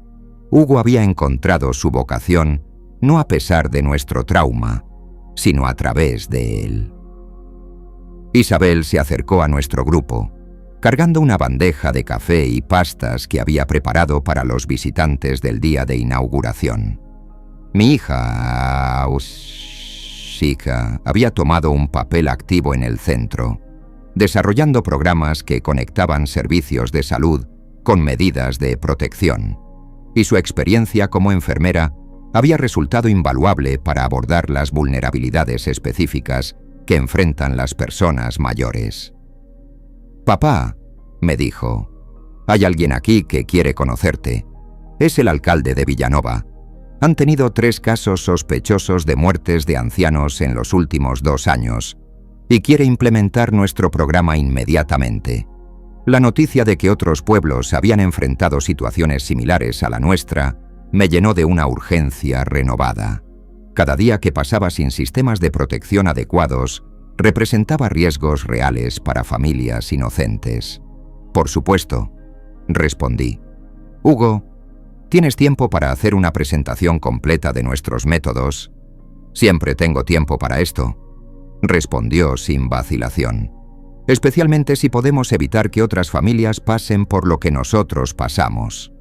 Hugo había encontrado su vocación no a pesar de nuestro trauma, sino a través de él. Isabel se acercó a nuestro grupo, cargando una bandeja de café y pastas que había preparado para los visitantes del día de inauguración. Mi hija, Ausica, había tomado un papel activo en el centro, desarrollando programas que conectaban servicios de salud con medidas de protección, y su experiencia como enfermera había resultado invaluable para abordar las vulnerabilidades específicas que enfrentan las personas mayores. «Papá», me dijo, «hay alguien aquí que quiere conocerte. Es el alcalde de Villanova. Han tenido 3 casos sospechosos de muertes de ancianos en los últimos 2 años, y quiere implementar nuestro programa inmediatamente. La noticia de que otros pueblos habían enfrentado situaciones similares a la nuestra me llenó de una urgencia renovada. Cada día que pasaba sin sistemas de protección adecuados representaba riesgos reales para familias inocentes. Por supuesto, respondí. Hugo, ¿tienes tiempo para hacer una presentación completa de nuestros métodos? Siempre tengo tiempo para esto, respondió sin vacilación. Especialmente si podemos evitar que otras familias pasen por lo que nosotros pasamos.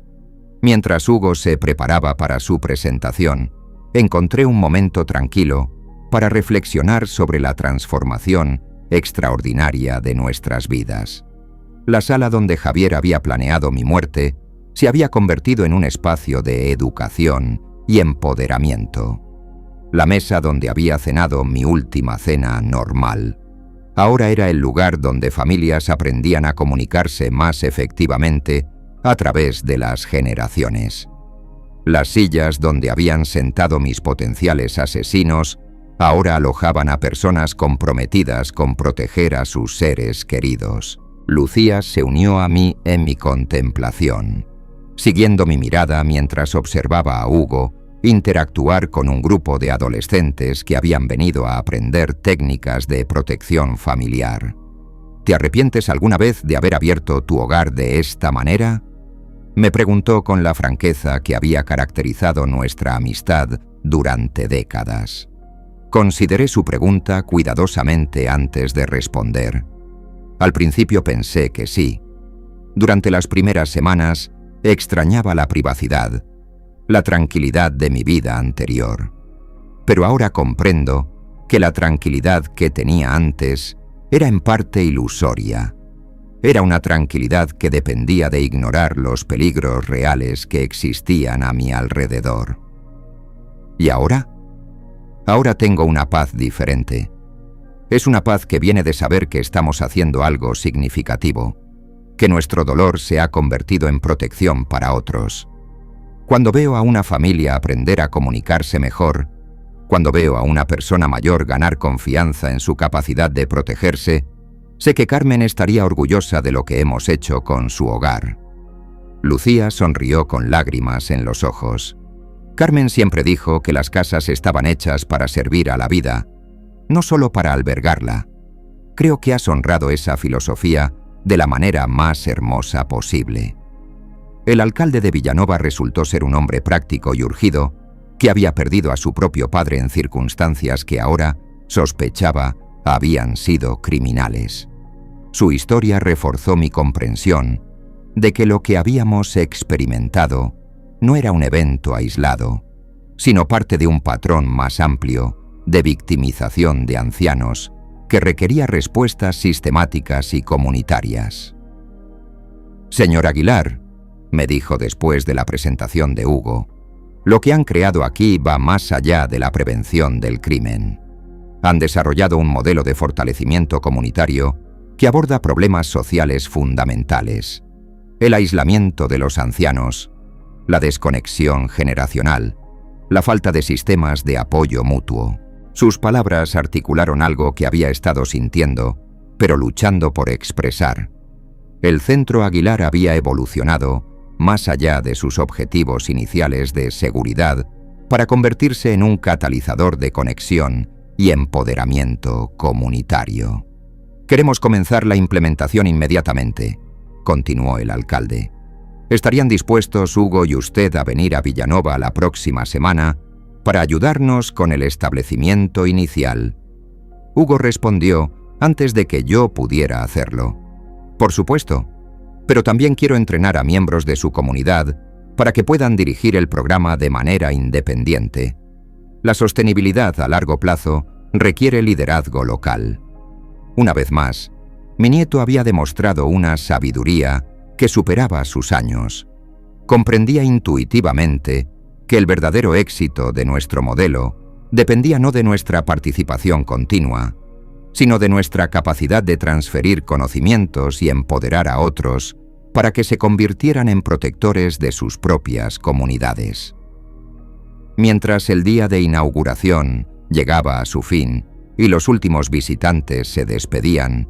Mientras Hugo se preparaba para su presentación, encontré un momento tranquilo para reflexionar sobre la transformación extraordinaria de nuestras vidas. La sala donde Javier había planeado mi muerte se había convertido en un espacio de educación y empoderamiento. La mesa donde había cenado mi última cena normal ahora era el lugar donde familias aprendían a comunicarse más efectivamente a través de las generaciones. Las sillas donde habían sentado mis potenciales asesinos ahora alojaban a personas comprometidas con proteger a sus seres queridos. Lucía se unió a mí en mi contemplación, siguiendo mi mirada mientras observaba a Hugo interactuar con un grupo de adolescentes que habían venido a aprender técnicas de protección familiar. ¿Te arrepientes alguna vez de haber abierto tu hogar de esta manera?, me preguntó con la franqueza que había caracterizado nuestra amistad durante décadas. Consideré su pregunta cuidadosamente antes de responder. Al principio pensé que sí. Durante las primeras semanas extrañaba la privacidad, la tranquilidad de mi vida anterior. Pero ahora comprendo que la tranquilidad que tenía antes era en parte ilusoria. Era una tranquilidad que dependía de ignorar los peligros reales que existían a mi alrededor. ¿Y ahora? Ahora tengo una paz diferente. Es una paz que viene de saber que estamos haciendo algo significativo, que nuestro dolor se ha convertido en protección para otros. Cuando veo a una familia aprender a comunicarse mejor, cuando veo a una persona mayor ganar confianza en su capacidad de protegerse, sé que Carmen estaría orgullosa de lo que hemos hecho con su hogar. Lucía sonrió con lágrimas en los ojos. Carmen siempre dijo que las casas estaban hechas para servir a la vida, no solo para albergarla. Creo que has honrado esa filosofía de la manera más hermosa posible. El alcalde de Villanova resultó ser un hombre práctico y urgido, que había perdido a su propio padre en circunstancias que ahora, sospechaba, habían sido criminales. Su historia reforzó mi comprensión de que lo que habíamos experimentado no era un evento aislado, sino parte de un patrón más amplio de victimización de ancianos que requería respuestas sistemáticas y comunitarias. «Señor Aguilar», me dijo después de la presentación de Hugo, «lo que han creado aquí va más allá de la prevención del crimen. Han desarrollado un modelo de fortalecimiento comunitario que aborda problemas sociales fundamentales: el aislamiento de los ancianos, la desconexión generacional, la falta de sistemas de apoyo mutuo». Sus palabras articularon algo que había estado sintiendo, pero luchando por expresar. El Centro Aguilar había evolucionado más allá de sus objetivos iniciales de seguridad para convertirse en un catalizador de conexión y empoderamiento comunitario. «Queremos comenzar la implementación inmediatamente», continuó el alcalde. «¿Estarían dispuestos Hugo y usted a venir a Villanova la próxima semana para ayudarnos con el establecimiento inicial?» Hugo respondió antes de que yo pudiera hacerlo. «Por supuesto, pero también quiero entrenar a miembros de su comunidad para que puedan dirigir el programa de manera independiente. La sostenibilidad a largo plazo requiere liderazgo local». Una vez más, mi nieto había demostrado una sabiduría que superaba sus años. Comprendía intuitivamente que el verdadero éxito de nuestro modelo dependía no de nuestra participación continua, sino de nuestra capacidad de transferir conocimientos y empoderar a otros para que se convirtieran en protectores de sus propias comunidades. Mientras el día de inauguración llegaba a su fin, y los últimos visitantes se despedían,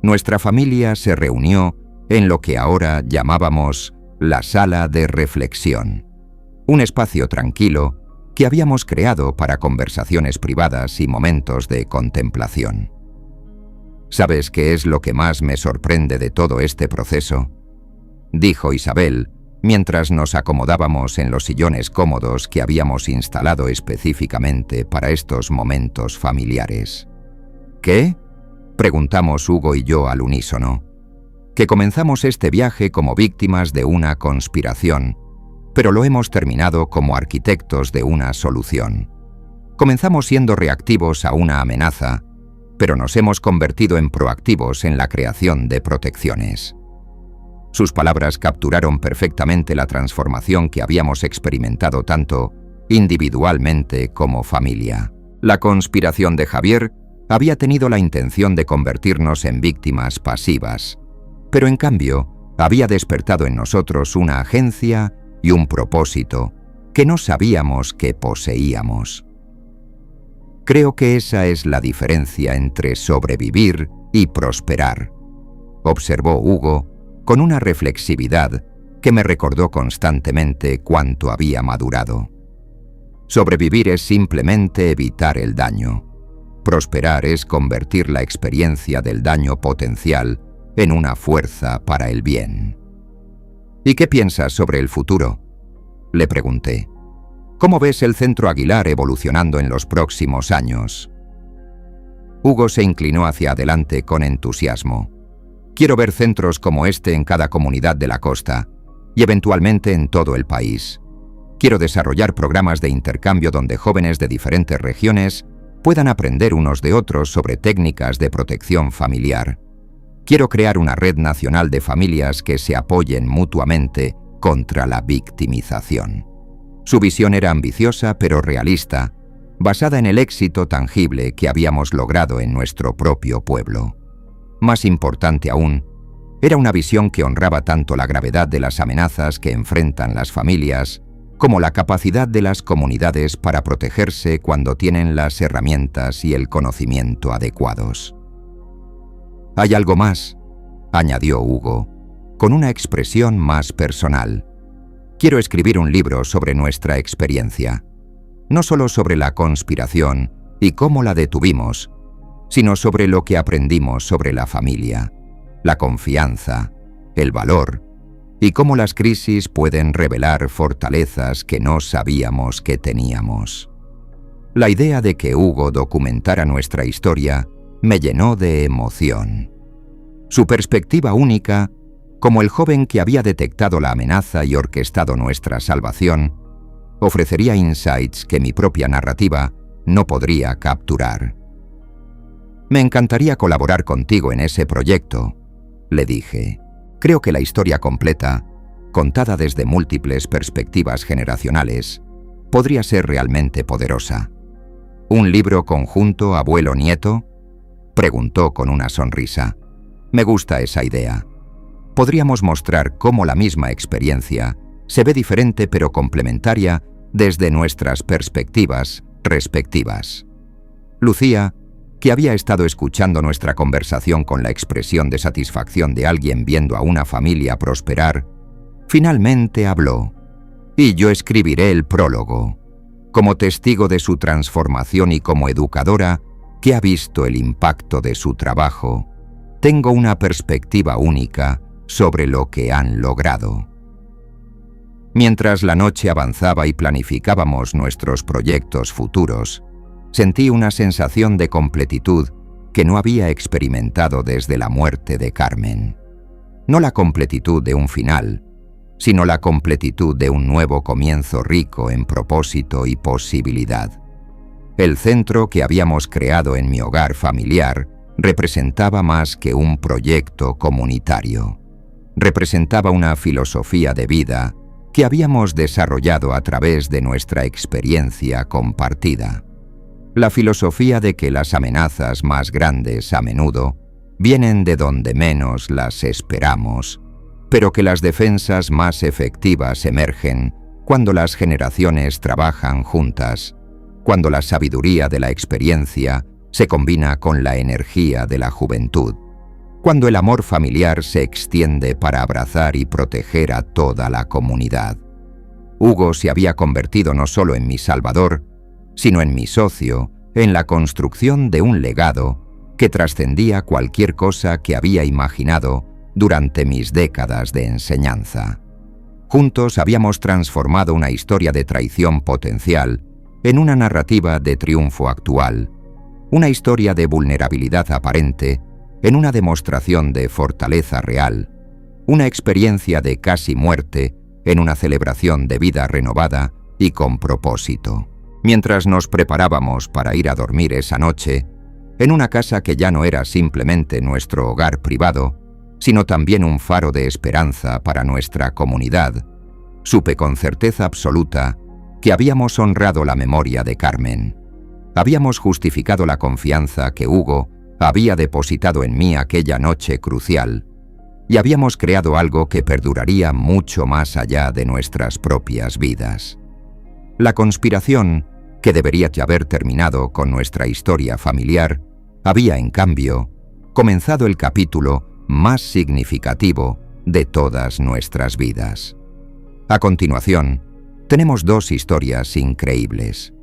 nuestra familia se reunió en lo que ahora llamábamos la sala de reflexión, un espacio tranquilo que habíamos creado para conversaciones privadas y momentos de contemplación. ¿Sabes qué es lo que más me sorprende de todo este proceso?, dijo Isabel, mientras nos acomodábamos en los sillones cómodos que habíamos instalado específicamente para estos momentos familiares. ¿Qué?, preguntamos Hugo y yo al unísono. Que comenzamos este viaje como víctimas de una conspiración, pero lo hemos terminado como arquitectos de una solución. Comenzamos siendo reactivos a una amenaza, pero nos hemos convertido en proactivos en la creación de protecciones. Sus palabras capturaron perfectamente la transformación que habíamos experimentado tanto individualmente como familia. La conspiración de Javier había tenido la intención de convertirnos en víctimas pasivas, pero en cambio había despertado en nosotros una agencia y un propósito que no sabíamos que poseíamos. Creo que esa es la diferencia entre sobrevivir y prosperar, observó Hugo con una reflexividad que me recordó constantemente cuánto había madurado. Sobrevivir es simplemente evitar el daño. Prosperar es convertir la experiencia del daño potencial en una fuerza para el bien. ¿Y qué piensas sobre el futuro?, le pregunté. ¿Cómo ves el Centro Aguilar evolucionando en los próximos años? Hugo se inclinó hacia adelante con entusiasmo. Quiero ver centros como este en cada comunidad de la costa y eventualmente en todo el país. Quiero desarrollar programas de intercambio donde jóvenes de diferentes regiones puedan aprender unos de otros sobre técnicas de protección familiar. Quiero crear una red nacional de familias que se apoyen mutuamente contra la victimización. Su visión era ambiciosa pero realista, basada en el éxito tangible que habíamos logrado en nuestro propio pueblo. Más importante aún, era una visión que honraba tanto la gravedad de las amenazas que enfrentan las familias, como la capacidad de las comunidades para protegerse cuando tienen las herramientas y el conocimiento adecuados. «Hay algo más», añadió Hugo, con una expresión más personal. «Quiero escribir un libro sobre nuestra experiencia, no solo sobre la conspiración y cómo la detuvimos, sino sobre lo que aprendimos sobre la familia, la confianza, el valor y cómo las crisis pueden revelar fortalezas que no sabíamos que teníamos». La idea de que Hugo documentara nuestra historia me llenó de emoción. Su perspectiva única, como el joven que había detectado la amenaza y orquestado nuestra salvación, ofrecería insights que mi propia narrativa no podría capturar. «Me encantaría colaborar contigo en ese proyecto», le dije. «Creo que la historia completa, contada desde múltiples perspectivas generacionales, podría ser realmente poderosa». «¿Un libro conjunto abuelo-nieto?», preguntó con una sonrisa. «Me gusta esa idea. Podríamos mostrar cómo la misma experiencia se ve diferente pero complementaria desde nuestras perspectivas respectivas». Lucía, que había estado escuchando nuestra conversación con la expresión de satisfacción de alguien viendo a una familia prosperar, finalmente habló. «Y yo escribiré el prólogo, como testigo de su transformación y como educadora que ha visto el impacto de su trabajo. Tengo una perspectiva única sobre lo que han logrado». Mientras la noche avanzaba y planificábamos nuestros proyectos futuros, sentí una sensación de completitud que no había experimentado desde la muerte de Carmen. No la completitud de un final, sino la completitud de un nuevo comienzo rico en propósito y posibilidad. El centro que habíamos creado en mi hogar familiar representaba más que un proyecto comunitario. Representaba una filosofía de vida que habíamos desarrollado a través de nuestra experiencia compartida. La filosofía de que las amenazas más grandes a menudo vienen de donde menos las esperamos, pero que las defensas más efectivas emergen cuando las generaciones trabajan juntas, cuando la sabiduría de la experiencia se combina con la energía de la juventud, cuando el amor familiar se extiende para abrazar y proteger a toda la comunidad. Hugo se había convertido no solo en mi salvador, sino en mi socio en la construcción de un legado que trascendía cualquier cosa que había imaginado durante mis décadas de enseñanza. Juntos habíamos transformado una historia de traición potencial en una narrativa de triunfo actual, una historia de vulnerabilidad aparente en una demostración de fortaleza real, una experiencia de casi muerte en una celebración de vida renovada y con propósito. Mientras nos preparábamos para ir a dormir esa noche, en una casa que ya no era simplemente nuestro hogar privado, sino también un faro de esperanza para nuestra comunidad, supe con certeza absoluta que habíamos honrado la memoria de Carmen. Habíamos justificado la confianza que Hugo había depositado en mí aquella noche crucial, y habíamos creado algo que perduraría mucho más allá de nuestras propias vidas. La conspiración, que debería ya haber terminado con nuestra historia familiar, había, en cambio, comenzado el capítulo más significativo de todas nuestras vidas. A continuación, tenemos dos historias increíbles.